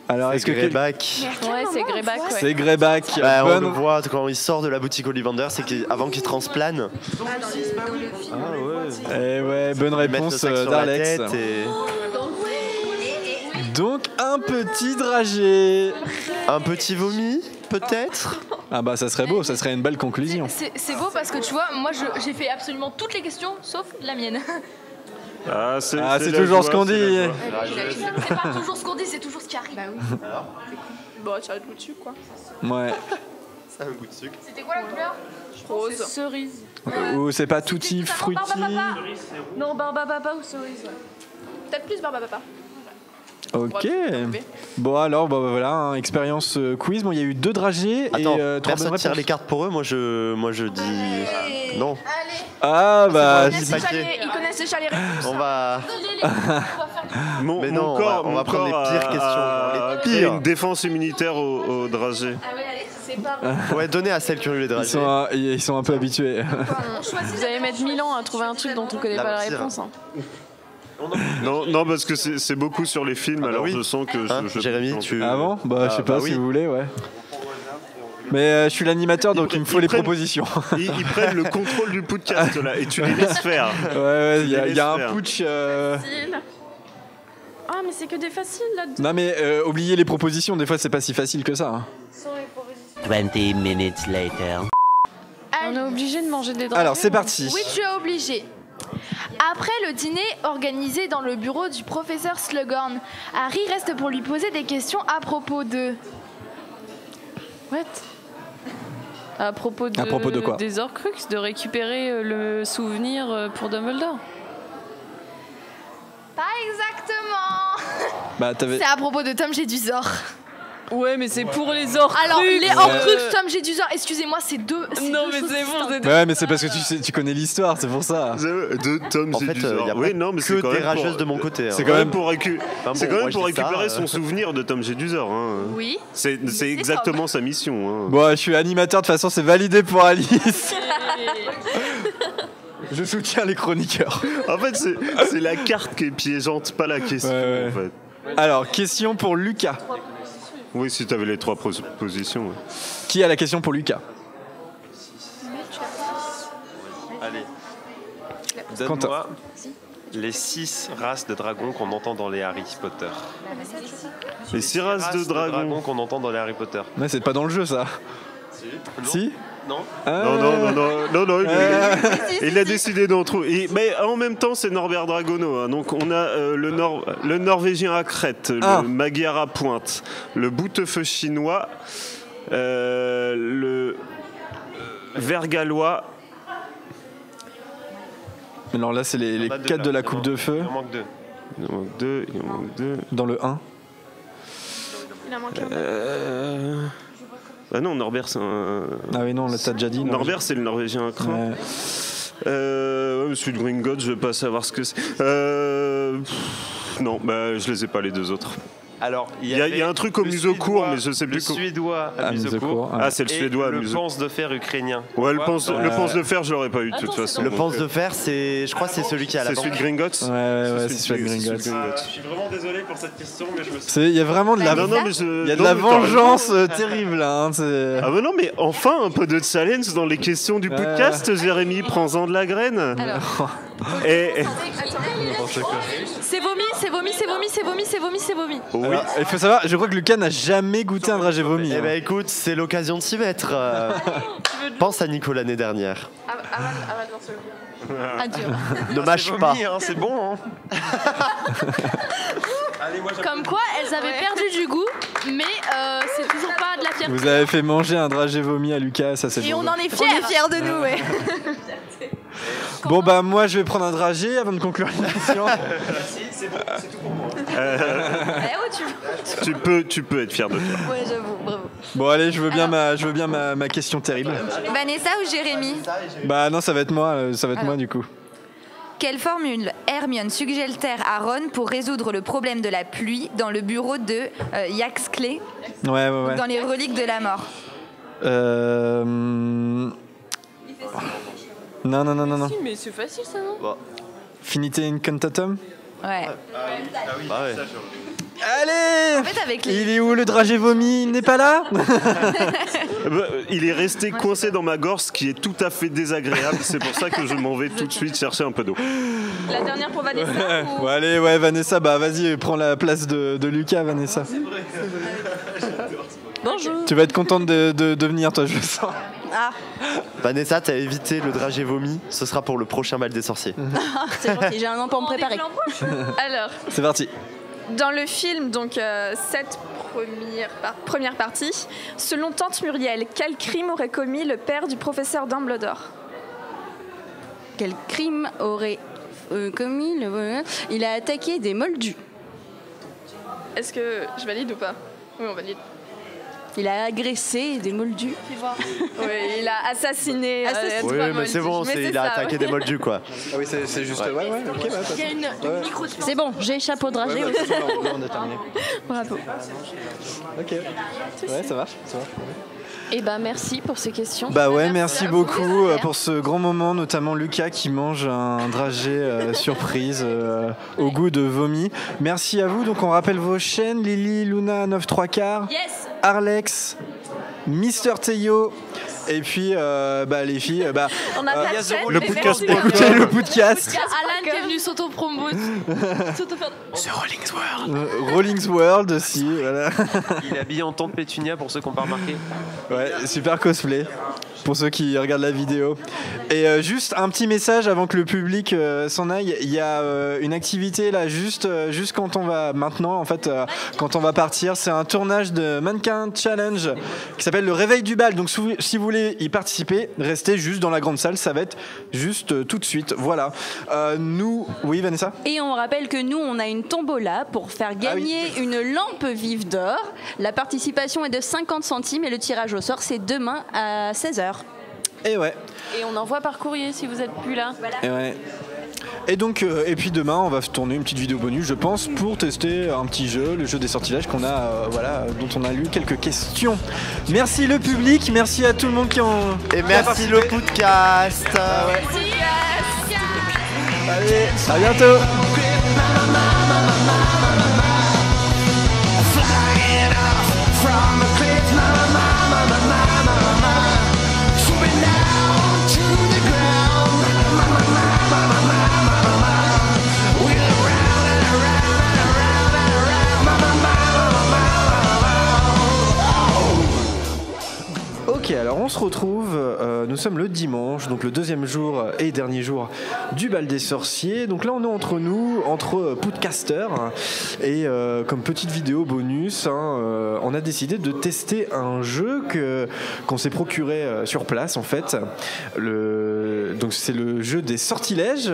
Alors, est-ce que Greyback. Ouais, c'est Greyback. Ouais. c'est Greyback? Bah, on Bonne- le voit quand il sort de la boutique Ollivander, c'est qu'avant qu'il transplane. Eh ouais, bonne Ils mettent le réponse sac sur la d'Alex. tête et Donc, un petit dragé. un petit vomi, peut-être. Ah bah, ça serait beau, ça serait une belle conclusion. C'est beau parce que tu vois, moi j'ai fait absolument toutes les questions sauf la mienne. Ah, c'est Ah, c'est la toujours joie, ce qu'on c'est la dit. joie. C'est pas toujours ce qu'on dit, c'est toujours ce qui arrive. Bah oui. Bon, tu as le goût dessus, quoi. Ouais. C'est un goût de sucre. C'était quoi la couleur? Rose. Cerise. Ou c'est pas tutti frutti. Non, Barbapapa ou cerise, ouais. Peut-être plus Barbapapa. Ok. Bon alors, bah voilà, hein, expérience quiz. Bon, il y a eu 2 dragées Attends, et 3 personne bonnes tire réponses. les cartes pour eux. Moi je dis non. Ah bah, C'est bon, Ils connaissent déjà les réponses. on va. Mon, Mais mon non, corps, on va mon prendre les corps pires questions, a les créé pires. une défense immunitaire au dragé. Ah ouais, allez, c'est pas Ouais, donner à celles qui ont eu les dragées. ils sont un peu habitués. Vous allez mettre 1000 ans à trouver un truc dont on connaît La pas la pire. réponse. Hein. Non, parce que c'est beaucoup sur les films, bah alors oui. je sens que Hein, Jérémy, tu. Ah bon? Bah, je sais pas oui. si vous voulez, ouais. Mais je suis l'animateur, donc il me faut les propositions. Ils prennent le contrôle du podcast là et tu les laisses faire. Ouais, il y les a laisses un faire. putsch. Facile. Ah, mais c'est que des faciles là-dedans. Non mais oubliez les propositions, des fois c'est pas si facile que ça. Hein. 20 minutes later. On est obligé de manger des dragées. Alors c'est parti. Oui, tu es obligé. Après le dîner organisé dans le bureau du professeur Slughorn, Harry reste pour lui poser des questions à propos de... What? À propos de quoi? Des Horcruxes, de récupérer le souvenir pour Dumbledore. Pas exactement. Bah, C'est à propos de Tom Jedusor. Ouais, mais c'est pour les Horcruxes. Alors, les Horcruxes, Tom Jedusor, excusez-moi, c'est deux. Non, mais c'est bon. Ouais, mais c'est parce que tu connais l'histoire, c'est pour ça. De Tom Jedusor. y a Oui, pas non, mais que c'est quand des même rageuses de mon côté. C'est quand même pour récupérer son souvenir de Tom Jedusor. Hein. Oui. C'est exactement sa mission. Hein. Bon, je suis animateur, de toute façon, c'est validé pour Alice. Je soutiens les chroniqueurs. En fait, c'est la carte qui est piégeante, pas la question. Ouais. En fait. Alors, question pour Lucas. Oui, si tu avais les 3 positions. Ouais. Qui a la question pour Lucas? Allez. Donne-moi les 6 races de dragons qu'on entend dans les Harry Potter. Les 6 races de dragons qu'on entend dans les Harry Potter. Mais c'est pas dans le jeu, ça. Si? Non. Non, il a décidé d'en trouver. Mais en même temps, c'est Norbert Dragono. Hein. Donc on a le Norvégien à crête, le Magyar à pointe, le boutefeu chinois, le Vergallois. Alors là, c'est les 4 de la coupe de feu. Il en manque 2. Il en manque 2. Dans le 1. Il en manque un. Ah non, Norbert, c'est un. Ah oui, non, là, t'as déjà dit. Norbert, c'est le Norvégien à crin. Celui de Gringotts, je veux pas savoir ce que c'est. Non, je les ai pas, les 2 autres. Alors, il y a un truc au museau-court, mais je sais plus. Le suédois à museau-court. Ah, c'est le suédois à le museau-court. pense de fer ukrainien. Ouais, le pense de fer, je l'aurais pas eu de toute façon. Le pense de fer, je crois que c'est celui qui a la banque. C'est celui de Gringotts. Ouais, c'est celui de Gringotts. Je suis vraiment désolé pour cette question, mais je me suis... Il y a vraiment de la, il y a de la vengeance terrible là. Hein, ah mais non, mais enfin un peu de challenge dans les questions du podcast, Jérémy, prends-en de la graine. Alors. C'est vomi, c'est vomi, c'est vomi, c'est vomi, c'est vomi, c'est vomi. Oui. Alors, il faut savoir, je crois que Lucas n'a jamais goûté un dragé vomi. Eh ben écoute, c'est l'occasion de s'y mettre. Pense à Nico l'année dernière. Avale dans ce Adieu. Ne mâche pas. C'est bon. Hein. Allez, comme quoi, elles avaient perdu du goût, mais c'est toujours pas de la fierté. Vous avez fait manger un dragé vomi à Lucas, ça c'est Et bon. on en est fiers. On est fiers de nous, ouais. Bon bah moi je vais prendre un dragé avant de conclure l'émission. Merci, c'est bon, c'est tout pour moi. Tu peux être fier de toi. Ouais, j'avoue, bravo. Bon allez, je veux bien ma question terrible. Vanessa ou Jérémy? Bah non, ça va être moi, moi du coup. Quelle formule Hermione suggère-t-elle à Ron pour résoudre le problème de la pluie dans le bureau de Yaxley Ouais. dans les reliques de la mort? Non. Si, mais c'est facile ça, non? Finite incantatum. Ouais. Bah ouais. Allez, en fait, avec il est où le dragé vomi? Il n'est pas là. Il est resté coincé dans ma gorge, ce qui est tout à fait désagréable. C'est pour ça que je m'en vais tout de suite chercher un peu d'eau. La dernière pour Vanessa ou... Ouais, allez, Vanessa, bah vas-y, prends la place de Lucas, Vanessa. Bonjour. Tu vas être contente de venir, toi, je le sens. Ah. Vanessa, t'as évité le dragé vomi, ce sera pour le prochain bal des sorciers. C'est gentil, j'ai un an pour me préparer. Alors, c'est parti. dans le film, donc cette première partie, selon Tante Muriel, quel crime aurait commis le père du professeur Dumbledore? Quel crime aurait commis il a attaqué des moldus. Est-ce que je valide ou pas? Oui, on valide. Il a agressé des moldus. Oui, il a assassiné. Oui, mais c'est bon, il a attaqué des moldus quoi. Ah oui, c'est juste. Ouais, ok, Il y a une micro. C'est bon, j'ai chapeau dragé aussi. On a terminé. Bravo. Ok. Ouais, ça marche. Et bah merci pour ces questions. Bah ouais, merci beaucoup pour ce grand moment, notamment Lucas qui mange un dragé surprise au goût de vomi. Merci à vous. Donc on rappelle vos chaînes: Lily, Luna 9 3/4, Yes. Arlex, Mister Théo. Et puis, les filles, On a pas de chaîne, le mais podcast. merci. Écoutez le podcast. Alan qui est venu s'auto-promo. C'est Rolling's World. Rolling's World aussi, voilà. Il est habillé en tante Pétunia pour ceux qui n'ont pas remarqué. Ouais, super cosplay. pour ceux qui regardent la vidéo. Et juste un petit message avant que le public s'en aille. Il y a une activité là, juste quand on va maintenant, en fait, quand on va partir. C'est un tournage de Mannequin Challenge qui s'appelle le Réveil du bal. Donc si vous voulez y participer, restez juste dans la grande salle. Ça va être juste tout de suite. Voilà. Oui, Vanessa. Et on rappelle que nous, on a une tombola pour faire gagner une lampe vive d'or. La participation est de 50 centimes et le tirage au sort, c'est demain à 16h. Et ouais. Et on envoie par courrier si vous n'êtes plus là. Voilà. Et ouais. Et donc, et puis demain, on va tourner une petite vidéo bonus, je pense, pour tester un petit jeu, le jeu des sortilèges qu'on a, dont on a lu quelques questions. Merci le public, merci à tout le monde qui en. Et merci le podcast. Allez, à bientôt. Ok, alors on se retrouve, nous sommes le dimanche, donc le deuxième jour et dernier jour du bal des sorciers. Donc là on est entre nous, entre podcasters, et comme petite vidéo bonus, on a décidé de tester un jeu qu'on s'est procuré sur place en fait. Donc c'est le jeu des sortilèges.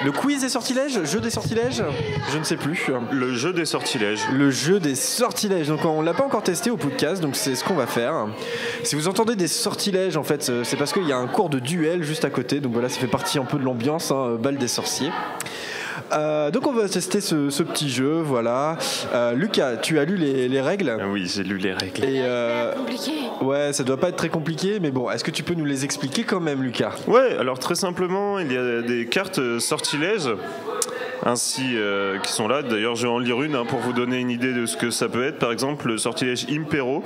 Le quiz des sortilèges, jeu des sortilèges, je ne sais plus. Le jeu des sortilèges. Le jeu des sortilèges. Donc on l'a pas encore testé au podcast, donc c'est ce qu'on va faire. Si vous entendez des sortilèges, en fait, c'est parce qu'il y a un cours de duel juste à côté. Donc voilà, ça fait partie un peu de l'ambiance, bal des sorciers. Donc on va tester ce petit jeu, voilà. Lucas, tu as lu les règles ? Oui, j'ai lu les règles. Et compliqué. Ouais, ça doit pas être très compliqué, mais bon, est-ce que tu peux nous les expliquer quand même, Lucas ? Ouais, alors très simplement, il y a des cartes sortilèges ainsi qui sont là. D'ailleurs, je vais en lire une pour vous donner une idée de ce que ça peut être. Par exemple, le sortilège Impero.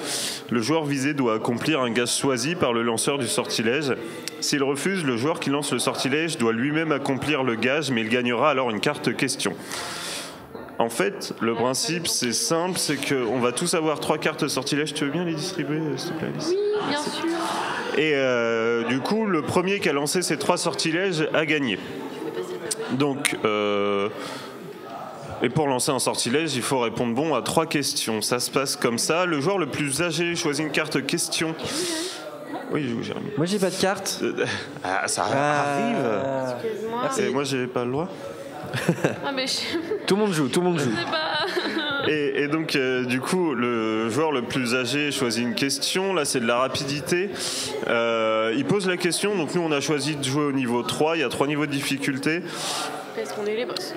Le joueur visé doit accomplir un gage choisi par le lanceur du sortilège. S'il refuse, le joueur qui lance le sortilège doit lui-même accomplir le gage, mais il gagnera alors une carte question. En fait, le principe, c'est simple, c'est qu'on va tous avoir 3 cartes sortilèges. Tu veux bien les distribuer, s'il te plaît, Alice ? Oui, bien sûr. Et du coup, le premier qui a lancé ces 3 sortilèges a gagné. Donc, et pour lancer un sortilège, il faut répondre bon à 3 questions. Ça se passe comme ça. Le joueur le plus âgé choisit une carte question. Oui, Jérémy. Moi, j'ai pas de carte. Ça arrive. Merci. Et moi, j'ai pas le droit. Tout le monde joue. Et donc, du coup, le joueur le plus âgé choisit une question. Là, c'est de la rapidité. Il pose la question. Donc, nous, on a choisi de jouer au niveau 3. Il y a 3 niveaux de difficulté. Est-ce qu'on est les boss ?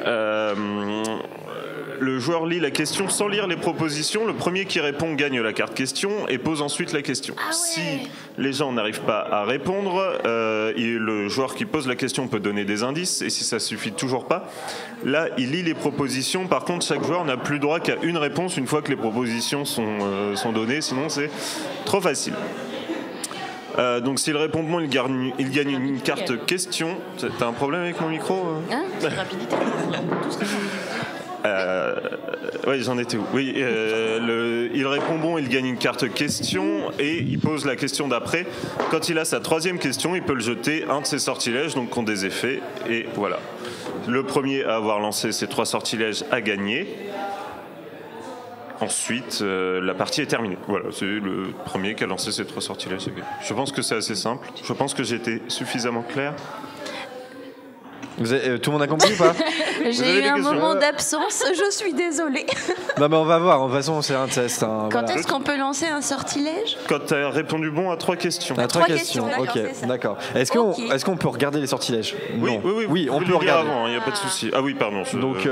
Le joueur lit la question sans lire les propositions. Le premier qui répond gagne la carte question et pose ensuite la question. Si les gens n'arrivent pas à répondre, le joueur qui pose la question peut donner des indices. Et si ça suffit toujours pas, là, il lit les propositions. Par contre, chaque joueur n'a plus droit qu'à une réponse une fois que les propositions sont données. Sinon, c'est trop facile. Donc s'il répond bon, il gagne une carte question. T'as un problème avec mon micro C'est rapidité. Oui, j'en étais où ? Oui, il répond bon, il gagne une carte question et il pose la question d'après. Quand il a sa 3e question, il peut le jeter un de ses sortilèges, donc qui ont des effets. Et voilà. Le premier à avoir lancé ses 3 sortilèges a gagné. Ensuite, la partie est terminée. Voilà, c'est le premier qui a lancé ses 3 sortilèges. Je pense que c'est assez simple. Je pense que j'ai été suffisamment clair. Tout le monde a compris ou pas ? J'ai eu un moment d'absence, je suis désolée. Non mais on va voir, de toute façon c'est un test. Quand est-ce qu'on peut lancer un sortilège ? Quand tu as répondu bon à 3 questions. À 3 questions, ok, d'accord. Est-ce qu'on peut regarder les sortilèges ? Oui, on peut regarder. Il n'y a pas de souci. Ah oui, pardon. Donc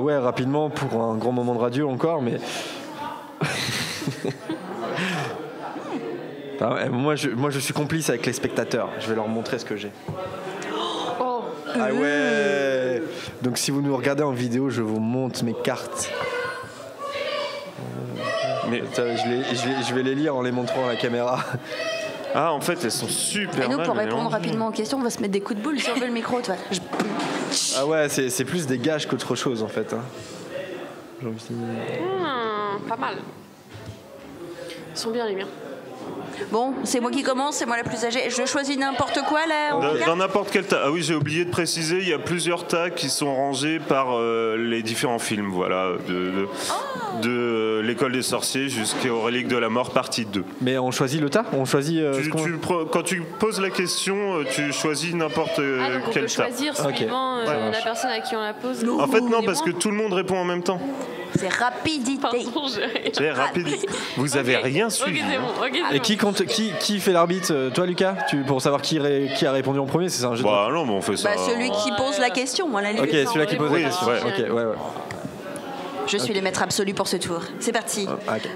ouais, rapidement pour un grand moment de radio encore, mais... moi je suis complice avec les spectateurs, je vais leur montrer ce que j'ai. Ah ouais. Donc si vous nous regardez en vidéo, je vous montre mes cartes. Mais je vais les lire en les montrant à la caméra. Ah, en fait, elles sont super. Et nous, mal, pour répondre rapidement aux questions, on va se mettre des coups de boule si on veut le micro, toi. Ah ouais, c'est plus des gages qu'autre chose en fait. Pas mal. Ils sont bien les miens. Bon, c'est moi qui commence, c'est moi la plus âgée. Je choisis n'importe quoi là. Dans n'importe quel tas. Ah oui, j'ai oublié de préciser, il y a plusieurs tas qui sont rangés par les différents films, voilà, de l'école des sorciers jusqu'aux reliques de la mort partie 2. Mais on choisit le tas, on choisit. Quand tu poses la question, tu choisis n'importe quel tas. On peut choisir suivant la personne à qui on la pose. En fait non, parce que tout le monde répond en même temps. C'est rapidité. Pardon, c'est rapidité. Vous avez rien suivi. Et qui fait l'arbitre? Toi, Lucas, pour savoir qui a répondu en premier, c'est ça un jeu de Bah non, mais on fait ça. Celui qui pose la question, moi la limite. Ok, celui-là qui pose la question. Ouais. Je suis le maître absolu pour ce tour. C'est parti.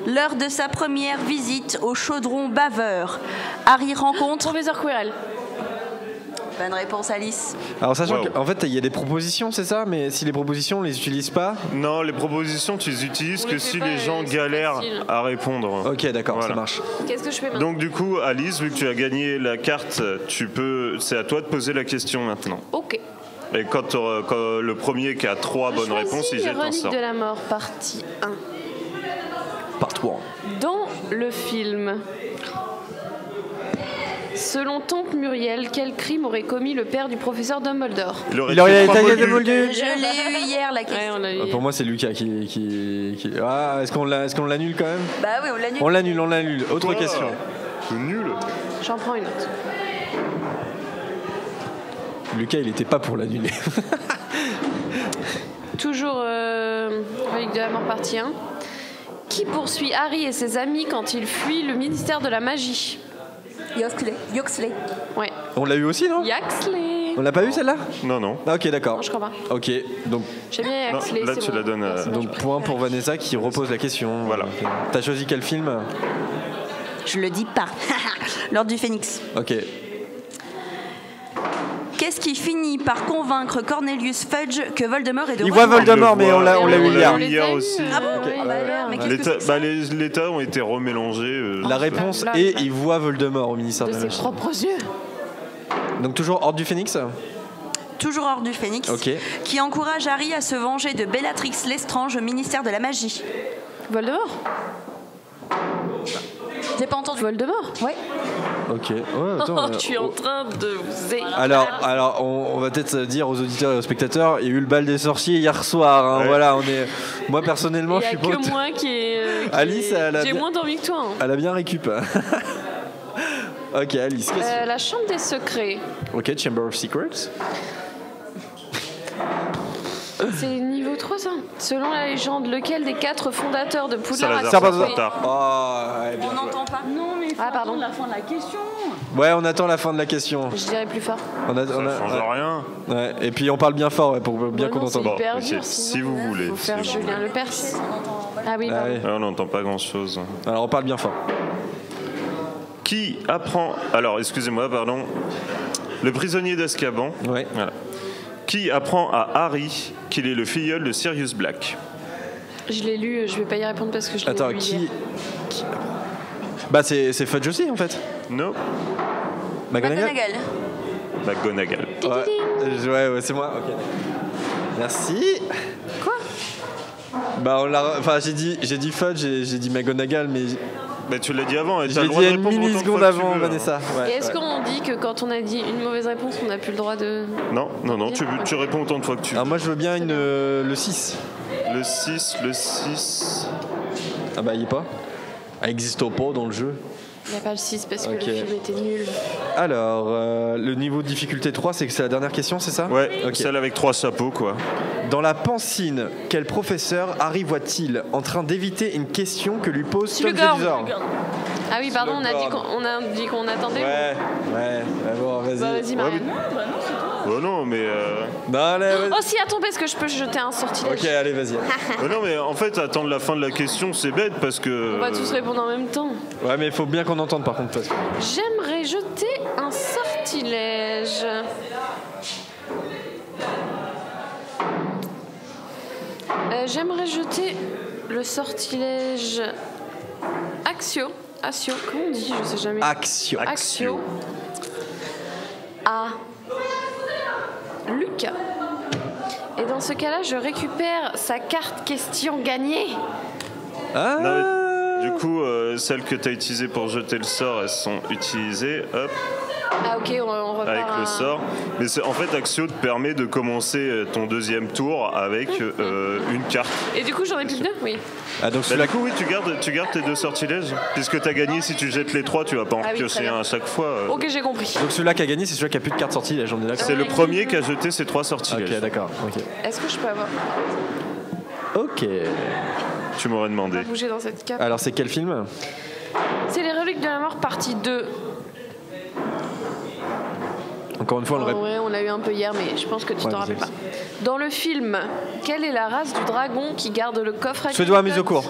Lors de sa première visite au chaudron baveur, Harry rencontre Professeur Quirrell. Bonne réponse, Alice. Alors sachant qu'en fait il y a des propositions, c'est ça, mais si les propositions on les utilise pas. Non, les propositions tu les utilises que si les gens galèrent à répondre. Ok, d'accord, ça marche. Qu'est-ce que je fais maintenant? Donc du coup, Alice, vu que tu as gagné la carte, c'est à toi de poser la question maintenant. Ok. Et quand le premier qui a 3 bonnes réponses, il jette un Reliques sort. de la mort, partie 1. Part 3. Dans le film, selon Tante Muriel, quel crime aurait commis le père du professeur Dumbledore? Il aurait été moldu. Je l'ai eu hier la question. Pour moi, c'est Lucas qui... Ah, est-ce qu'on l'annule quand même? Bah oui, on l'annule. On l'annule. Autre question. C'est nul. J'en prends une autre. Lucas, il était pas pour l'annuler. Toujours Relique de la mort, partie 1. Qui poursuit Harry et ses amis quand ils fuient le ministère de la magie? Yoxley. Ouais. On l'a eu aussi, non? Yaxley. On l'a pas eu celle-là? Non. Ah, ok, d'accord. Non, je crois pas. Ok, donc. J'aime bien Yaxley. Là, tu la donnes à... Donc, point pour Vanessa qui repose la question. Voilà. Okay. T'as choisi quel film? Je le dis pas. L'Ordre du Phénix. Ok. Qu'est-ce qui finit par convaincre Cornelius Fudge que Voldemort est de Il voit Voldemort, mais on l'a eu hier. Hier aussi. Ah bon? Les tas ont été remélangés. La réponse est il voit Voldemort au ministère de la ses Magie. propres yeux. Donc toujours Ordre du Phénix? Toujours Ordre du Phénix. Ok. Qui encourage Harry à se venger de Bellatrix Lestrange au ministère de la Magie. Voldemort? J'ai pas entendu. Voldemort? Ouais. Ok. Ouais, attends, Je suis en train de vous aider. Alors on va peut-être dire aux auditeurs et aux spectateurs, il y a eu le bal des sorciers hier soir. Hein, voilà, moi personnellement, je suis pas. Il y a que moi qui est. Alice, j'ai moins d'envie que toi. Hein. Elle a bien récup. Ok, Alice. La chambre des secrets. Ok, Chamber of Secrets. C'est niveau 3 ça. Selon la légende, lequel des 4 fondateurs de Poudlard a Salazar. On n'entend pas. Non, mais pardon. La fin de la question. Ouais, on attend la fin de la question. Je dirais plus fort. Ça change rien. Ouais, et puis on parle bien fort pour bien qu'on entende. C'est hyper dur, si vous voulez. Faut faire Julien Lepers. Ah oui, pardon. On n'entend pas grand-chose. Alors on parle bien fort. Qui apprend... Alors, excusez-moi, pardon. Le prisonnier d'Azkaban. Ouais. Voilà. Qui apprend à Harry qu'il est le filleul de Sirius Black? Je l'ai lu, je vais pas y répondre parce que je l'ai lu. Attends, qui... Bah c'est Fudge aussi en fait. Non. McGonagall. Ouais, c'est moi. Ok. Merci. Quoi? Bah j'ai dit Fudge et j'ai dit McGonagall, mais. Bah tu l'as dit avant. J'ai dit une milliseconde avant, Vanessa. Ouais, et est-ce qu'on dit que quand on a dit une mauvaise réponse, on n'a plus le droit de... Non, tu réponds autant de fois que tu veux. Alors moi je veux bien le 6. Le 6... Ah bah il est pas. Elle existe pas dans le jeu. Il n'y a pas le 6 parce que le film était nul. Alors, le niveau de difficulté 3, c'est que c'est la dernière question, c'est ça? Ouais, celle avec 3 chapeaux, quoi. Dans la pancine, quel professeur Harry voit-il en train d'éviter une question que lui pose Tom Jedusor? Ah oui, pardon, on a dit qu'on attendait. Ouais, bon, vas-y. Bah, vas-y, Marianne. Oh non, mais... Oh si, attends, parce que je peux jeter un sortilège. Ok, allez, vas-y. Non, mais en fait, attendre la fin de la question, c'est bête, parce que... On va tous répondre en même temps. Ouais, mais il faut bien qu'on entende, par contre. J'aimerais jeter un sortilège. J'aimerais jeter le sortilège Accio, comment on dit? Je sais jamais. Accio. À Lucas. Et dans ce cas-là, je récupère sa carte question gagnée. Ah, Du coup, celles que tu as utilisées pour jeter le sort, elles sont utilisées. Hop. Ah ok, on repart avec le sort. Mais en fait, Axio te permet de commencer ton deuxième tour avec une carte. Et du coup, j'en ai plus que 2, oui. Ah, donc du coup, oui, tu gardes tes 2 sortilèges. Puisque tu as gagné, si tu jettes les 3, tu vas pas en piocher un à chaque fois. Ok, j'ai compris. Donc celui-là qui a gagné, c'est celui qui a plus de cartes sortilèges, on est d'accord. C'est le premier qui a jeté ses 3 sortilèges. Ok, d'accord. Okay. Est-ce que je peux avoir... Ok. Tu m'aurais demandé. On va bouger dans cette carte. Alors, c'est quel film? C'est Les Reliques de la Mort, partie 2. Encore une fois, on l'a eu un peu hier, mais je pense que tu t'en rappelles pas. Dans le film, quelle est la race du dragon qui garde le coffre à Suédois mis au court.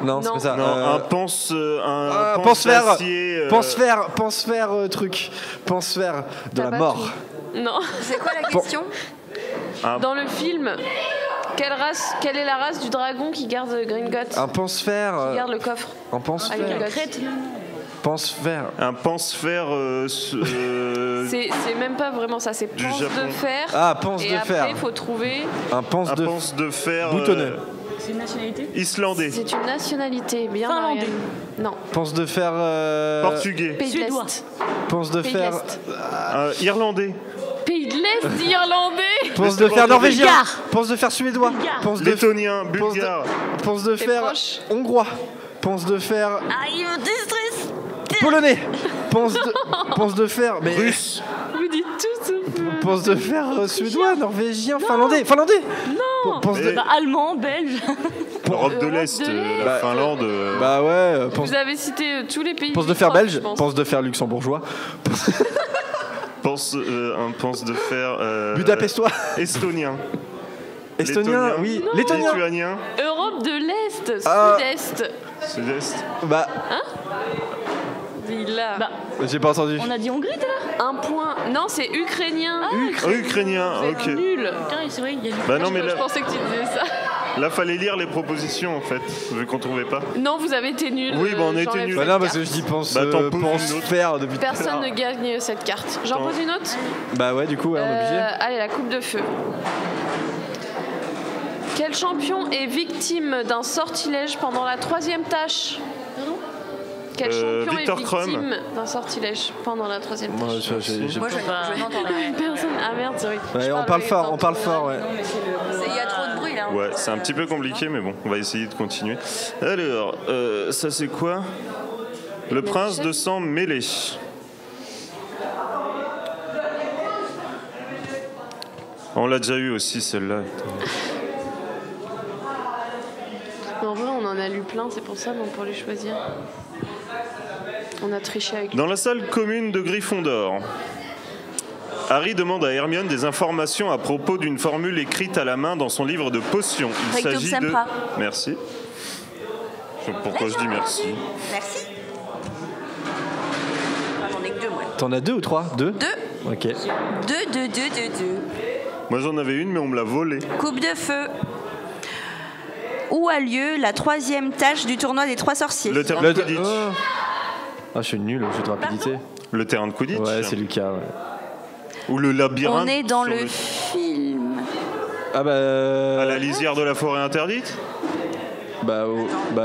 Non, c'est pas ça. Non, un pense-fer. Pense-fer truc. Pense-fer de la mort. Non. C'est quoi la question? Dans le film, quelle est la race du dragon qui garde Gringotts? Un pense-fer. Qui garde le coffre. Un pense-fer. Pense-fer. Un pense-fer. C'est même pas vraiment ça, c'est pense de fer. Ah, pense de fer. Et après, il faut trouver. Un pense de fer. Boutonneux. C'est une nationalité? Islandais. C'est une nationalité, bien Finlandais. Non. Pense de fer. Portugais. Pays de l'Est. Pense de Pays de fer. l'Est. Irlandais. Pays de l'Est irlandais. Pense de fer norvégien. Pense de fer suédois. Pense de lettonien, bulgare. Pense de fer hongrois. Pense de fer. Aïe, distress. Polonais. Pense de fer. Mais russe. Vous dites tous. Pense de fer suédois, norvégien, finlandais. Non. Allemand, belge. Europe de l'Est, la Finlande. Bah ouais. Vous avez cité tous les pays. Pense de fer belge. Pense de fer luxembourgeois. Un pense de fer. Budapestois. Estonien. Estonien, oui. Lettonien. Lituanien. Europe de l'Est, Sud-Est. Sud-Est. Bah. Hein? Là. J'ai pas entendu. On a dit Hongrie tout à l'heure? Un point. Non, c'est ukrainien. Ukrainien, ok. Nul. C'est vrai, il y a Bah non, mais là, je pensais que tu disais ça. Là, fallait lire les propositions en fait, vu qu'on trouvait pas. Non, vous avez été nuls. Oui, bah on a été nuls. Bah non, parce que je dis pense faire depuis tout à l'heure. Personne ne gagne cette carte. J'en pose une autre? Bah ouais, du coup, ouais, on est obligé. Allez, la coupe de feu. Quel champion est victime d'un sortilège pendant la 3e tâche? Quel champion Victor est victime Krum. d'un sortilège pendant la 3e tâche? Moi, je n'entends rien. Personne. Ah merde, c'est vrai. Ouais, on parle fort, ouais. Il y a trop de bruit là. Ouais, c'est un petit peu compliqué, mais bon, on va essayer de continuer. Alors, ça c'est quoi? Le prince de sang mêlé. On l'a déjà eu aussi celle-là. En vrai, on en a lu plein, c'est pour ça, donc pour les choisir. On a triché avec. Dans la salle commune de Gryffondor, Harry demande à Hermione des informations à propos d'une formule écrite à la main dans son livre de potions. Il s'agit de... Merci. Pourquoi je dis merci? Merci. J'en ai que 2, moi. T'en as 2 ou 3? 2. 2. Ok. 2. Moi j'en avais une, mais on me l'a volée. Coupe de feu. Où a lieu la 3e tâche du tournoi des 3 sorciers? Le terrain de Quidditch. Ah, je suis nul au jeu de rapidité. Le terrain de Quidditch. Ouais, c'est Lucas. Ouais. Ou le labyrinthe. On est dans le film. Ah bah. À la lisière de la forêt interdite. Bah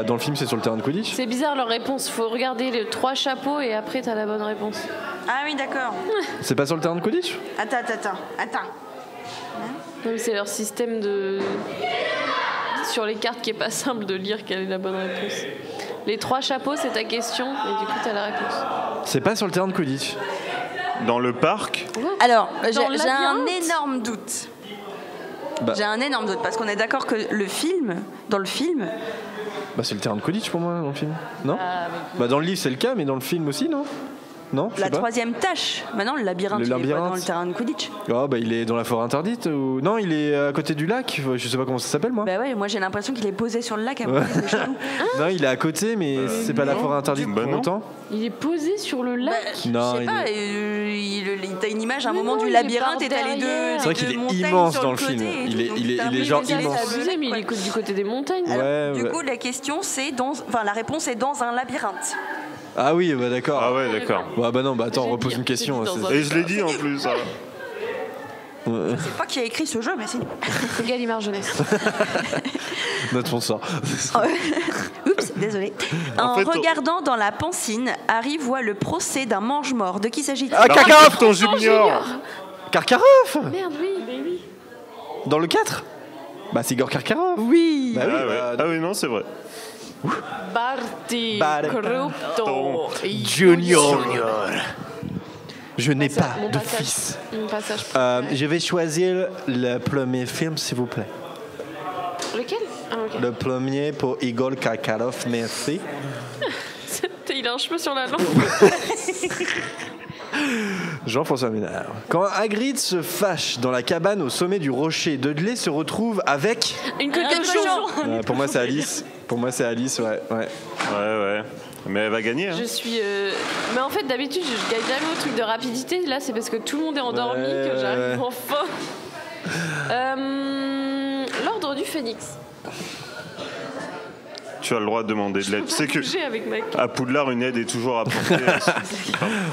dans le film, c'est sur le terrain de Quidditch. C'est bizarre leur réponse. Faut regarder les 3 chapeaux et après t'as la bonne réponse. Ah oui, d'accord. C'est pas sur le terrain de Quidditch? Attends. Non, mais c'est leur système de sur les cartes qui est pas simple de lire quelle est la bonne réponse. Les 3 chapeaux, c'est ta question et du coup t'as la réponse. C'est pas sur le terrain de Quidditch. Dans le parc. Alors, j'ai un énorme doute. J'ai un énorme doute parce qu'on est d'accord que dans le film. Bah c'est le terrain de Quidditch pour moi dans le film. Non? Bah dans le livre c'est le cas, mais dans le film aussi, non? Non, la 3e tâche. Maintenant, le labyrinthe, il est pas dans le terrain de Quidditch. Oh, bah il est dans la forêt interdite ou non, il est à côté du lac. Je sais pas comment ça s'appelle moi. Bah ouais, moi j'ai l'impression qu'il est posé sur le lac. Non, il est à côté, mais c'est pas la forêt interdite pour autant. Il est posé sur le lac. Non, je sais pas. T'as une image à un moment du labyrinthe et t'as les deux. C'est vrai qu'il est immense dans le film. Il est genre immense. Abusé, mais il est du côté des montagnes. Du coup, la question c'est la réponse est dans un labyrinthe. Ah oui, bah d'accord. Ah ouais, d'accord. Bah non, bah attends, on repose une question. Et je l'ai dit en plus. Je sais pas qui a écrit ce jeu, mais c'est... C'est Gallimard Jeunesse. Notre sponsor. Oups, désolé. En fait, regardant dans la pancine, Harry voit le procès d'un mange-mort. De qui s'agit-il? Ah, Karkaroff, ton junior. Karkaroff. Merde, oui. Dans le 4? Bah, c'est Igor Karkaroff. Oui. Bah, oui. Ah oui, non, c'est vrai. Barty Barty Crypto Junior. Je n'ai pas de fils. Je vais choisir le premier film, s'il vous plaît. Lequel? Okay. Le premier pour Igor Karkaroff, merci. Il a un cheveu sur la langue. Jean-François Ménard. Quand Hagrid se fâche dans la cabane au sommet du rocher, Dudley se retrouve avec... Une queue de cochon. Pour moi, c'est Alice. Ouais. Mais elle va gagner. Hein. Je suis. Mais en fait, d'habitude, je gagne jamais au truc de rapidité. Là, c'est parce que tout le monde est endormi que j'arrive enfin. L'ordre du Phénix. Tu as le droit de demander de l'aide. Tu sais que à Poudlard, une aide est toujours apportée.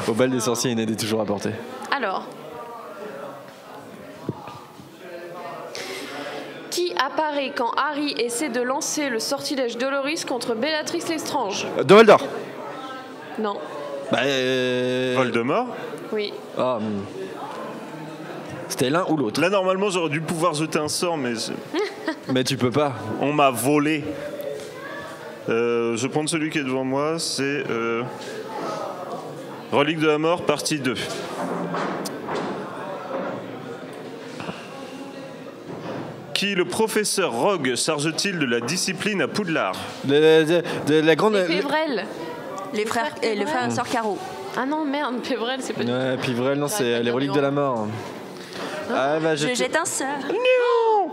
Au bal des sorciers, une aide est toujours apportée. Alors. Qui apparaît quand Harry essaie de lancer le sortilège Doloris contre Bellatrix Lestrange? Dumbledore. Non. Voldemort. Oui. Ah, c'était l'un ou l'autre. Là, normalement, j'aurais dû pouvoir jeter un sort, mais... Mais tu peux pas. On m'a volé. Je prends celui qui est devant moi, c'est... Relique de la mort, partie 2. Qui le professeur Rogue charge-t-il de la discipline à Poudlard? De la grande... Les Pévrel. Les frères et le frère et sœur Caro. Ah non, merde, Pévrel, c'est pas du tout. Ouais, Pévrel, non, c'est les reliques de la mort. Ah, bah, je jette un sort. Non.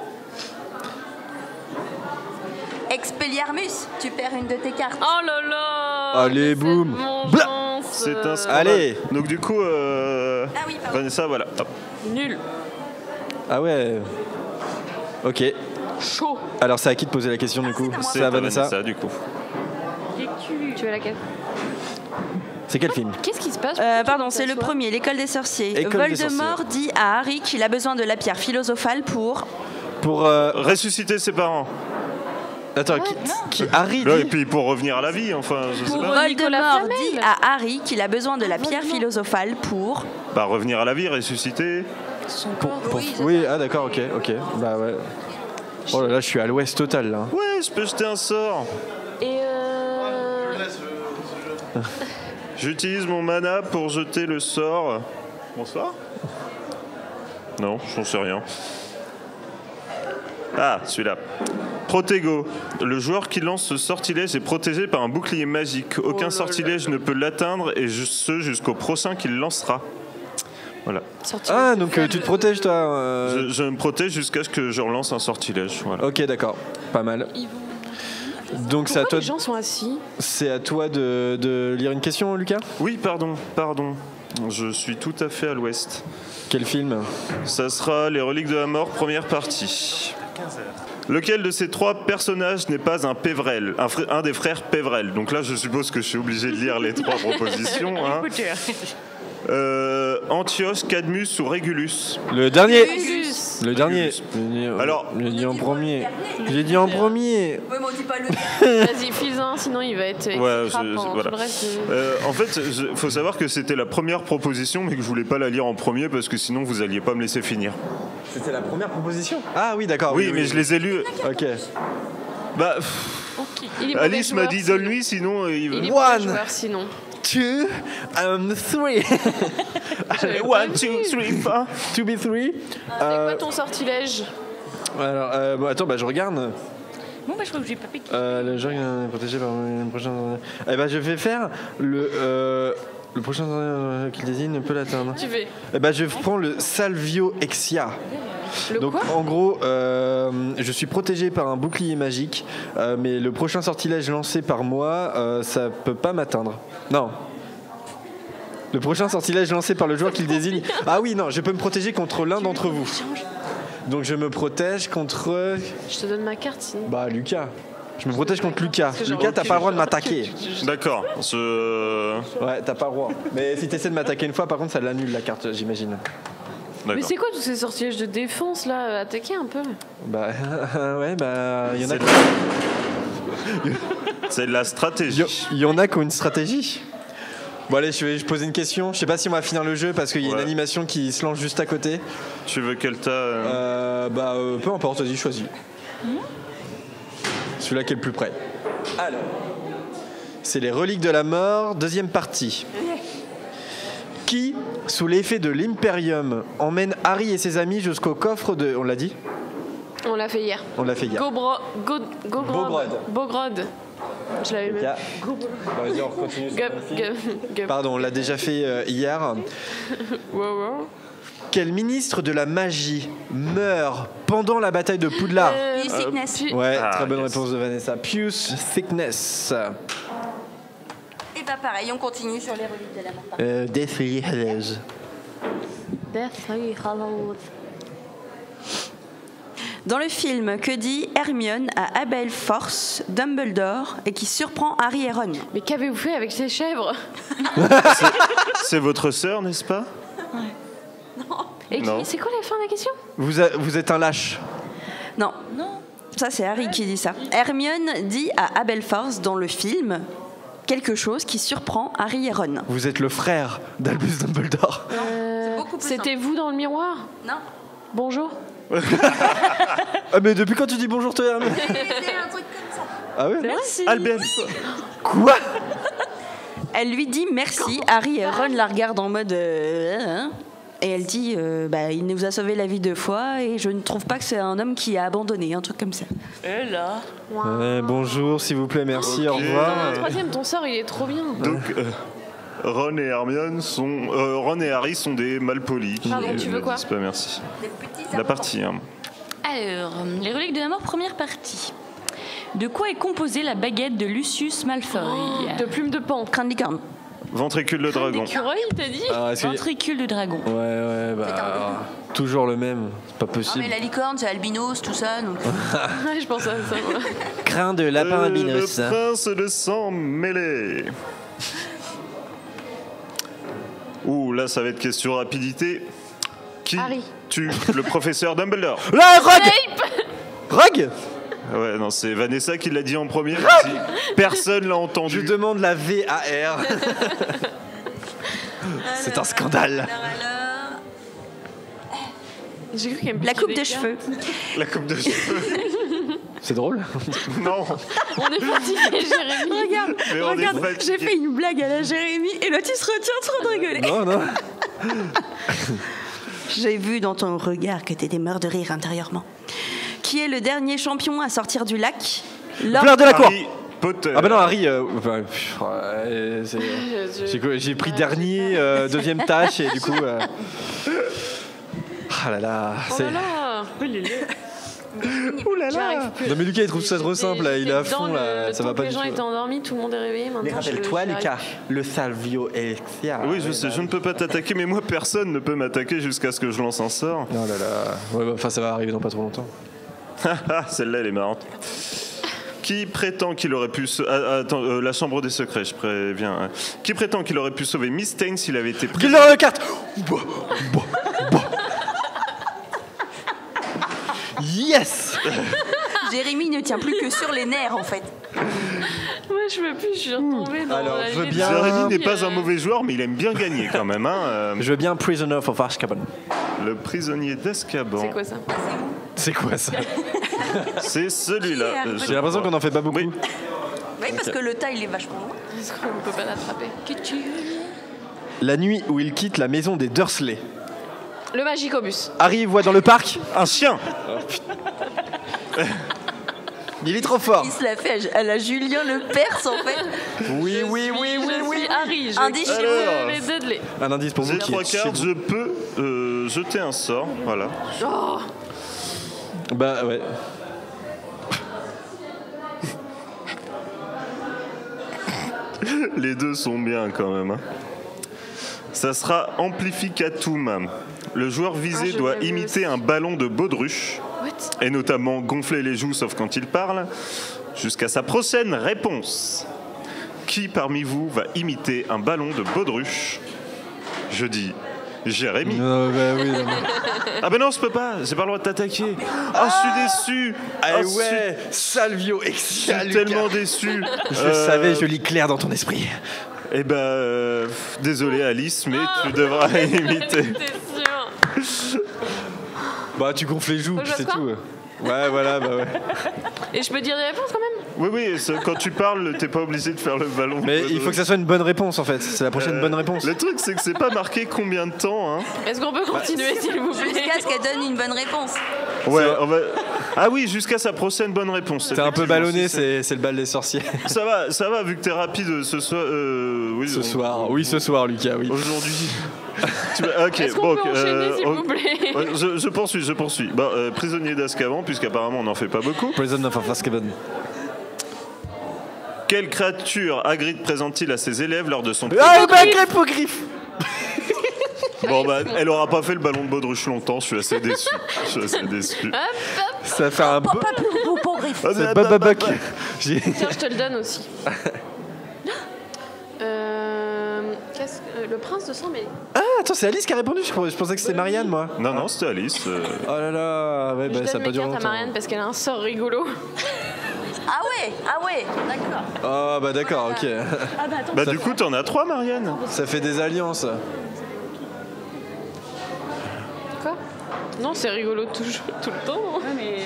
Expelliarmus, tu perds une de tes cartes. Oh là là. Allez, boum. C'est un scandale. Allez. Donc du coup, Vanessa, voilà. Hop. Nul. Ah ouais. Ok. Chaud. Alors c'est à qui de poser la question du coup? C'est à Vanessa du coup. Tu veux laquelle? C'est quel film? Qu'est-ce qui se passe? Pardon, c'est le premier, l'école des sorciers. École des Voldemort sorciers. dit à Harry qu'il a besoin de la pierre philosophale pour... Ressusciter ses parents. Attends, qui Harry là, dit... Et puis pour revenir à la vie, enfin, je sais pas. Voldemort dit à Harry qu'il a besoin de la pierre philosophale pour... Bah, revenir à la vie, ressusciter. Oui, ah d'accord, ok. Bah ouais. Oh là là, je suis à l'ouest total là. Ouais, je peux jeter un sort. Et J'utilise mon mana pour jeter le sort. Bonsoir. Non, j'en sais rien. Ah, celui-là. Protego. Le joueur qui lance ce sortilège est protégé par un bouclier magique. Aucun sortilège ne peut l'atteindre et ce jusqu'au prochain qu'il lancera. Voilà. Ah, donc tu te protèges toi Je me protège jusqu'à ce que je relance un sortilège. Voilà. Ok, d'accord. Pas mal. Donc c'est à toi. Les gens sont assis. C'est à toi de lire une question, Lucas? Oui, pardon. Je suis tout à fait à l'ouest. Quel film? Ça sera Les Reliques de la Mort, première partie. Lequel de ces trois personnages n'est pas un Pévrel, un des frères Pévrel? Donc là, je suppose que je suis obligé de lire les trois propositions. Hein. Antioche, Cadmus ou Régulus? Le dernier. Régulus. Le dernier. Alors, j'ai dit en premier. J'ai dit en premier. Ouais, mais on dit pas le... Vas-y, file-en, sinon il va être voilà. tout le reste. En fait, faut savoir que c'était la première proposition, mais que je voulais pas la lire en premier parce que sinon vous alliez pas me laisser finir. C'était la première proposition? Ah oui, d'accord. Oui, mais je les ai lus. Ok. Bah, Il est Alice m'a dit joueur, donne-lui, sinon il Il est One, joueur, sinon. 2, 3. 1, 2, 3, 4. 2 be 3. C'est quoi ton sortilège? Alors, bon, attends, je regarde. Bon, je crois que j'ai pas piqué. Le joueur est protégé par une prochaine. Je vais faire le prochain qu'il désigne ne peut l'atteindre. Tu veux? Je prends le Salvio Exia. Donc quoi? En gros, je suis protégé par un bouclier magique, mais le prochain sortilège lancé par moi, ça peut pas m'atteindre. Non. Le prochain sortilège lancé par le joueur qu'il désigne. Ah oui, non, je peux me protéger contre l'un d'entre vous. Donc je me protège contre. Je te donne ma carte sinon. Lucas. Je me protège contre Lucas. Lucas, t'as pas le droit de m'attaquer. D'accord. Ouais, t'as pas le droit. Mais si t'essaies de m'attaquer une fois, par contre, ça l'annule la carte, j'imagine. Mais c'est quoi tous ces sortilèges de défense là? Attaquez un peu. Bah ouais, bah il y en a. C'est de la stratégie. Il y en a qui ont une stratégie. Bon allez, je vais poser une question. Je sais pas si on va finir le jeu parce qu'il y a une animation qui se lance juste à côté. Tu veux qu'elle t'a... peu importe, vas-y, choisis. Celui-là qui est le plus près. Alors, c'est les reliques de la mort, deuxième partie. Qui, sous l'effet de l'Imperium, emmène Harry et ses amis jusqu'au coffre de... On l'a dit ? On l'a fait hier. On l'a fait hier. Bogrod. Je l'avais même. Vas-y, on continue. Pardon, on l'a déjà fait hier. Quel ministre de la magie meurt pendant la bataille de Poudlard? Pius Thickness. Ouais, très bonne réponse de Vanessa. Pius Thickness. Et bah pareil, on continue sur les reliques de la mort. Deathly Hallows. Deathly Hallows. Dans le film, que dit Hermione à Abel Force, Dumbledore, et qui surprend Harry et Ron? Mais qu'avez-vous fait avec ces chèvres? C'est votre sœur, n'est-ce pas? Non. Et c'est quoi la fin de la question? Vous êtes un lâche. Non. Ça, c'est Harry qui dit ça. Hermione dit à Abel Force, dans le film, quelque chose qui surprend Harry et Ron. Vous êtes le frère d'Albus Dumbledore. C'était vous dans le miroir? Non. Bonjour. Ah mais depuis quand tu dis bonjour toi Hermione? un truc comme ça. Ah ouais? Merci. Albert. Quoi? Elle lui dit merci. Harry et Ron la regardent en mode et elle dit il nous a sauvé la vie 2 fois et je ne trouve pas que c'est un homme qui a abandonné, un truc comme ça. Et là. Bonjour s'il vous plaît, merci, au Dans revoir. le troisième, ton sort il est trop bien. Donc Ron et Harry sont des malpolis. Pardon, tu veux quoi? C'est pas merci. La partie. Hein. Alors, les reliques de la mort, première partie. De quoi est composée la baguette de Lucius Malfoy? De plumes de pan. Crâne licorne. Ventricule de dragon. D'écureuil, t'as dit? Ventricule de dragon. Ouais, toujours le même, c'est pas possible. Non, mais la licorne, c'est albinos, tout ça. Donc... Je pense à ça, moi. Crin de lapin albinos. Le prince de sang mêlé. Ouh, là, ça va être question rapidité. Qui tue le professeur Dumbledore? Là, Rogue. Ouais, non, c'est Vanessa qui l'a dit en premier. Personne l'a entendu. Je demande la VAR. C'est un scandale. J'ai cru qu'elle me La coupe de cheveux. La coupe de cheveux. C'est drôle? Non. On est fatigué, Jérémy. Regarde, j'ai fait une blague à la Jérémy et là tu se retiens trop de rigoler. Non. J'ai vu dans ton regard que t'étais mort de rire intérieurement. Qui est le dernier champion à sortir du lac? Fleur de la cour. Harry Potter. Ah bah non, Harry, j'ai pris dernier, deuxième tâche et du coup... Ah là là, c'est... Ouh là là. Non mais Lucas il trouve ça trop simple là, il est à fond là, ça va pas du du tout. Les gens étaient endormis, tout le monde est réveillé maintenant. Mais rappelle-toi Lucas, le Salvio Elixir. Oui je sais, je ne peux pas t'attaquer mais moi personne ne peut m'attaquer jusqu'à ce que je lance un sort. Oh là là, ouais, enfin ça va arriver dans pas trop longtemps. Celle-là elle est marrante. Qui prétend qu'il aurait pu... Attends, la chambre des secrets, je préviens. Qui prétend qu'il aurait pu sauver Miss Stein s'il avait été pris... Gildor de carte. Yes. Jérémy ne tient plus que sur les nerfs en fait. Moi je veux plus, je suis retombée dans Alors, la je veux bien... Jérémy n'est pas un mauvais joueur, mais il aime bien gagner quand même. Hein. Je veux bien Prisoner of Azkaban. Le prisonnier d'Azkaban. C'est quoi ça? C'est quoi ça? C'est celui-là. J'ai l'impression qu'on en fait pas beaucoup. Oui, parce que le tas il est vachement loin. Est-ce qu'on peut pas l'attraper? La nuit où il quitte la maison des Dursley. Le Magicobus. Harry voit dans le parc un chien. Oh, putain. Il est trop fort. Il se l'a fait à la Julien le Perse en fait. Oui. Harry, indice chez vous. Les Dudley. Un indice pour vous. J'ai 3 cartes, je peux jeter un sort. Voilà. Oh. Bah ouais. Les deux sont bien quand même. Hein. Ça sera Amplificatum. Le joueur visé doit imiter un ballon de baudruche. Et notamment gonfler les joues sauf quand il parle. Jusqu'à sa prochaine réponse. Qui parmi vous va imiter un ballon de baudruche? Je dis Jérémy. Non, bah oui, non, Ah ben non, je peux pas, j'ai pas le droit de t'attaquer. Ah, je suis déçu. Ah ouais, Salvio Exia, Je suis tellement déçu. Je savais, je lis clair dans ton esprit. Eh ben, désolé Alice, mais tu devras imiter. T'es sûr? Bah tu gonfles les joues, Faut que je c'est fasse tout. Ouais, voilà, bah ouais. Et je peux dire des réponses quand même? Oui, quand tu parles, t'es pas obligé de faire le ballon. Mais il faut que ça soit une bonne réponse en fait. C'est la prochaine bonne réponse. Le truc, c'est que c'est pas marqué combien de temps. Hein. Est-ce qu'on peut continuer, s'il vous plaît? Jusqu'à ce qu'elle donne une bonne réponse. Ouais, on va... Ah oui, jusqu'à sa prochaine bonne réponse. T'es un peu ballonné, c'est le bal des sorciers. Ça va, vu que t'es rapide ce soir. Oui, ce soir, Lucas, oui. Aujourd'hui. Ok, est-ce qu'on peut enchaîner, s'il vous plaît? Ouais, je poursuis. Prisonnier d'Azkaban, puisqu'apparemment on n'en fait pas beaucoup. Prison of Azkaban. Quelle créature Hagrid présente-t-il à ses élèves lors de son... Ah, hippogriffe. Bon bah, elle aura pas fait le ballon de baudruche longtemps, je suis assez déçu. Ça fait un hippogriffe. C'est Bababuck. Tiens, je te le donne aussi. Le prince de sang mêlé. Ah, attends, c'est Alice qui a répondu. Je pensais que c'était Marianne, moi. Non, c'était Alice. Oh là là, ouais, Je ça donne a pas mes duré cartes à longtemps. Marianne parce qu'elle a un sort rigolo. Ah ouais, d'accord. Oh bah d'accord, ok. Ah bah attends. Bah du coup, t'en as 3, Marianne. Ça fait des alliances. Quoi? Non, c'est rigolo tout le temps. Ouais, mais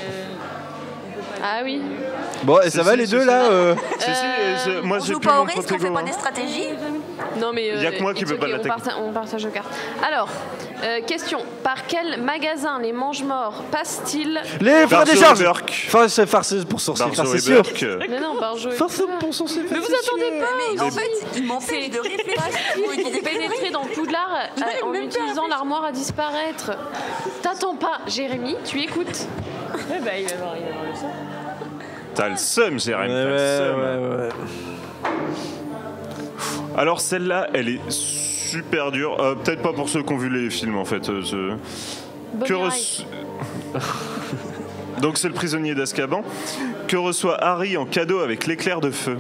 ah oui. Bon, et ça va les deux là Moi, On j'ai joue plus pas au mon risque, on fait protégo. pas des stratégies. Non mais Y a que moi qui peux pas l'attaquer. On partage aux cartes. Alors, question. Par quel magasin les mange-morts passent-ils? Les frais des charges. Burke. Farce pour sourcils, Barjo c'est et sûr. Burke. Mais non, Barjo et Farce pour sourcils. Mais vous attendez pas. Mais en fait, ils m'empêchent de réfléchir. Pénétrer dans Poudlard en utilisant l'armoire à disparaître. T'attends pas, Jérémy, tu écoutes. Ouais, bah il va voir le son. T'as le seum, Jérémy. T'as le seum. Ouais. Alors celle-là, elle est super dure. Peut-être pas pour ceux qui ont vu les films en fait. Donc c'est le prisonnier d'Azkaban. Que reçoit Harry en cadeau avec l'éclair de feu?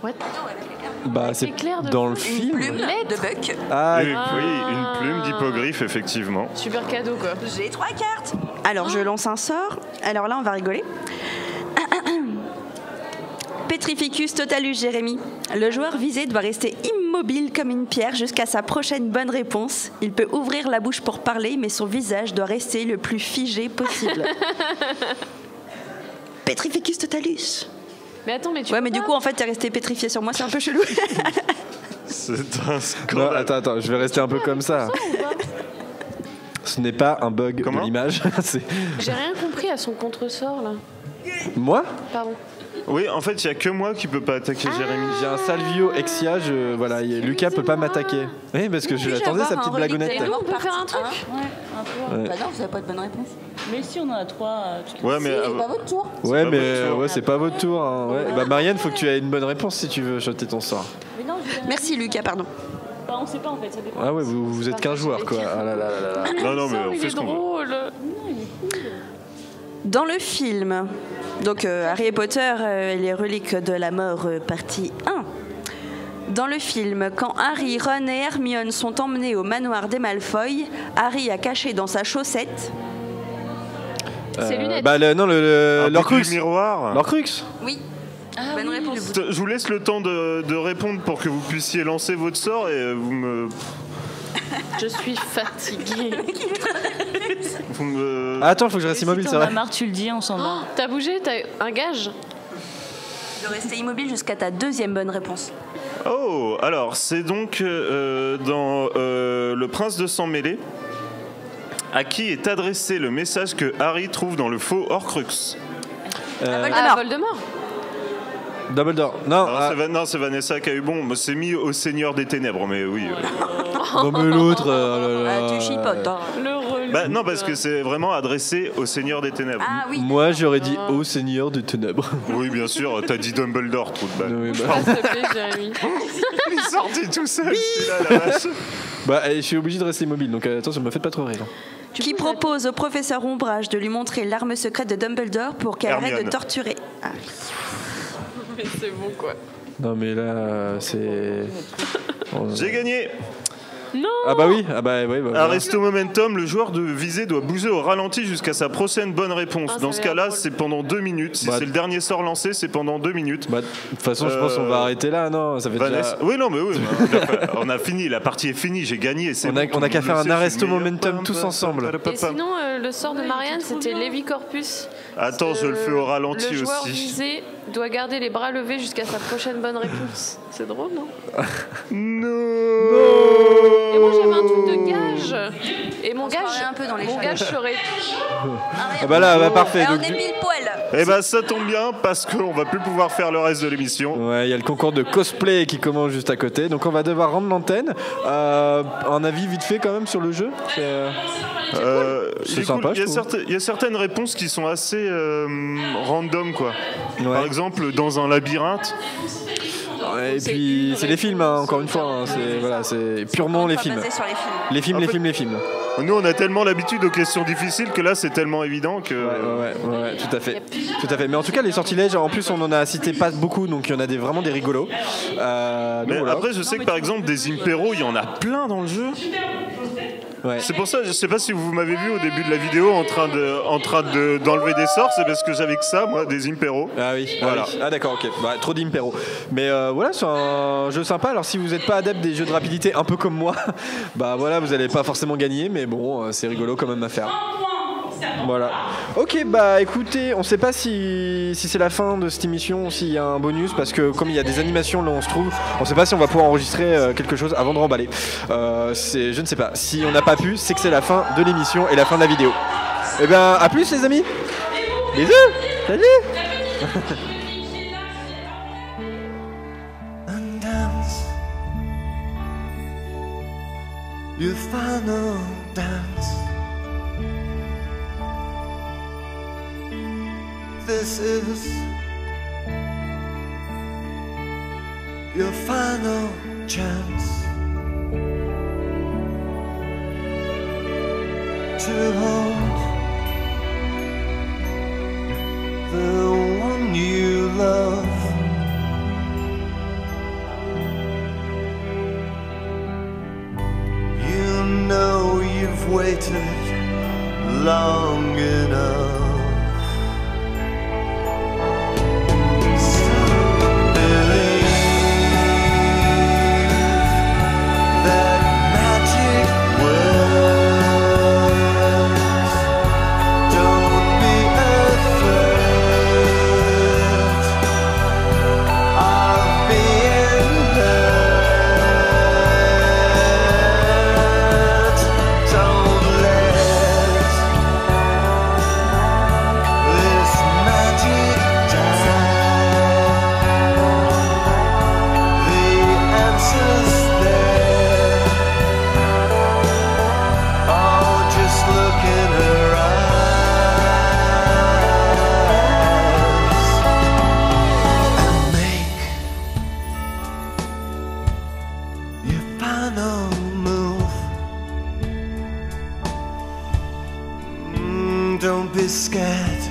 What? Bah c'est dans le film. Une plume de Buck. Ah oui, une plume d'hippogriffe effectivement. Super cadeau quoi. J'ai 3 cartes. Alors je lance un sort. Alors là on va rigoler. Petrificus totalus, Jérémy. Le joueur visé doit rester immobile comme une pierre jusqu'à sa prochaine bonne réponse. Il peut ouvrir la bouche pour parler, mais son visage doit rester le plus figé possible. Petrificus totalus. Mais attends, mais tu Ouais, mais du coup, en fait, t'es resté pétrifié sur moi, c'est un peu chelou. C'est un Non, scandale. attends, je vais rester un peu comme ça. Ce n'est pas un bug de l'image. J'ai rien compris à son contre-sort là. Moi? Pardon. Oui, en fait, il n'y a que moi qui peux pas attaquer Jérémy. J'ai un Salvio Exia, voilà, Lucas peut pas m'attaquer. Oui, parce que je l'attendais sa petite blagounette. Et nous, on peut faire un truc. Ouais. Bah non, vous avez pas de bonne réponse. Mais si, on en a 3. Ouais, mais C'est pas votre tour. Ouais, mais ouais, c'est pas votre tour. Hein. Ouais. Bah Marianne, faut que tu aies une bonne réponse si tu veux jeter ton sort. Merci Lucas, pardon. Bah, on sait pas en fait, ça dépend. Ah ouais, vous êtes qu'un joueur quoi. Ah là là là là. Non, mais on fait ce qu'on veut. Drôle. Dans le film, donc Harry Potter et les reliques de la mort, partie 1. Dans le film, quand Harry, Ron et Hermione sont emmenés au manoir des Malfoy, Harry a caché dans sa chaussette... Ses lunettes. Bah non, leur crux. Miroir. Leur crux. Oui. Bonne réponse. Je vous laisse le temps de répondre pour que vous puissiez lancer votre sort et vous me... Je suis fatiguée. Vous me... Attends, faut que je reste immobile, Si c'est t'en as vrai. marre, tu le dis, on s'en va. T'as bougé, t'as un gage. De rester immobile jusqu'à ta deuxième bonne réponse. Oh, alors c'est donc dans Le Prince de Sang Mêlé. À qui est adressé le message que Harry trouve dans le faux Horcrux? Voldemort. Dumbledore. Non, Non, c'est Vanessa qui a eu bon. C'est mis au Seigneur des Ténèbres, mais oui. non mais l'autre. Tu chipotes. Hein. Le relou. Bah, non, parce que c'est vraiment adressé au Seigneur des Ténèbres. Ah oui. Moi j'aurais dit au Seigneur des Ténèbres. Oui, bien sûr, t'as dit Dumbledore, trou de balle. Oui, Ah, s'il te plaît, Jérémy. Il est sorti tout seul, celui-là, la vache. Bah je suis obligé de rester immobile, donc attention, me faites pas trop rire. Qui propose au professeur Ombrage de lui montrer l'arme secrète de Dumbledore pour qu'elle arrête de Hermione. torturer. Ah. Mais c'est bon quoi. Non mais là c'est... J'ai gagné. Non. Ah bah oui, ah bah oui. Bah, Arresto momentum, le joueur de visée doit bouger au ralenti jusqu'à sa prochaine bonne réponse. Dans ce cas-là, c'est pendant 2 minutes. Si c'est le dernier sort lancé, c'est pendant 2 minutes. De toute façon, je pense qu'on va arrêter là, non? Ça fait déjà... Oui, non, mais oui. On a fini, la partie est finie, j'ai gagné. On a qu'à faire un arresto momentum tous ensemble. Et sinon, le sort de Marianne, c'était Levi Corpus. Attends, je le fais au ralenti aussi. Le joueur visé doit garder les bras levés jusqu'à sa prochaine bonne réponse. C'est drôle, non? Non. Et moi j'avais un truc de gage. Et mon gage, un peu dans les mon gage serait. Ah bah là, bah parfait. On est pile poil. Eh bah ça tombe bien parce qu'on va plus pouvoir faire le reste de l'émission. Ouais, il y a le concours de cosplay qui commence juste à côté, donc on va devoir rendre l'antenne. Un avis vite fait quand même sur le jeu. C'est sympa. Il y a certaines réponses qui sont assez random quoi. Ouais. Par exemple, dans un labyrinthe. Ouais, et puis c'est les films, hein, encore une fois. Hein, c'est purement les films. Les films. Nous, on a tellement l'habitude aux questions difficiles que là, c'est tellement évident que. Ouais, tout à fait. Tout à fait. Mais en tout cas, les sortilèges, en plus, on en a cité pas beaucoup, donc il y en a vraiment des rigolos. Mais voilà. Après, je sais que par exemple, des impéros, il y en a plein dans le jeu. Ouais. C'est pour ça, je sais pas si vous m'avez vu au début de la vidéo en train d'enlever des sorts, c'est parce que j'avais que ça, moi, des impéros. Ah oui, voilà. Ah d'accord, ok. Bah, trop d'impéros. Mais voilà, c'est un jeu sympa. Alors si vous n'êtes pas adepte des jeux de rapidité, un peu comme moi, bah voilà, vous n'allez pas forcément gagner, mais bon, c'est rigolo quand même à faire. Voilà. Ok, bah écoutez, on sait pas si c'est la fin de cette émission, s'il y a un bonus, parce que comme il y a des animations là où on se trouve, on sait pas si on va pouvoir enregistrer quelque chose avant de remballer. Je ne sais pas. Si on n'a pas pu, c'est que c'est la fin de l'émission et la fin de la vidéo. Et ben, à plus les amis. Bisous. Salut. Your final dance. This is your final chance to hold the one you love. You know you've waited long enough. Don't be scared.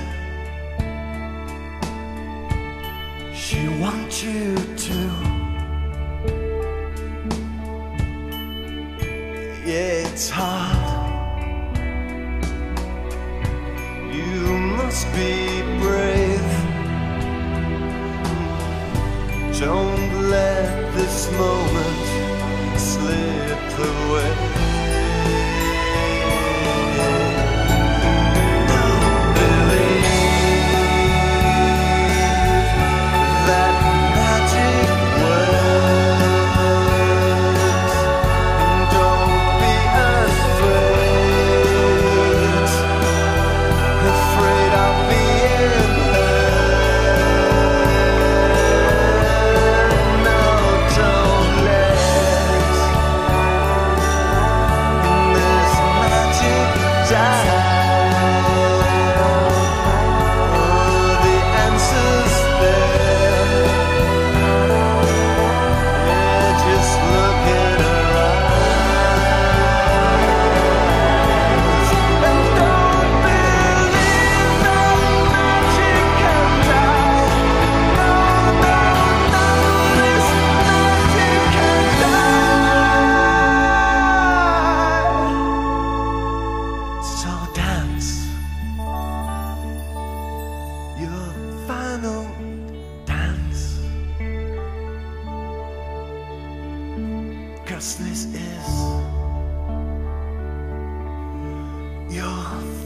She wants you to. Yeah, it's hard. You must be brave. Don't let this moment slip away. righteousness is your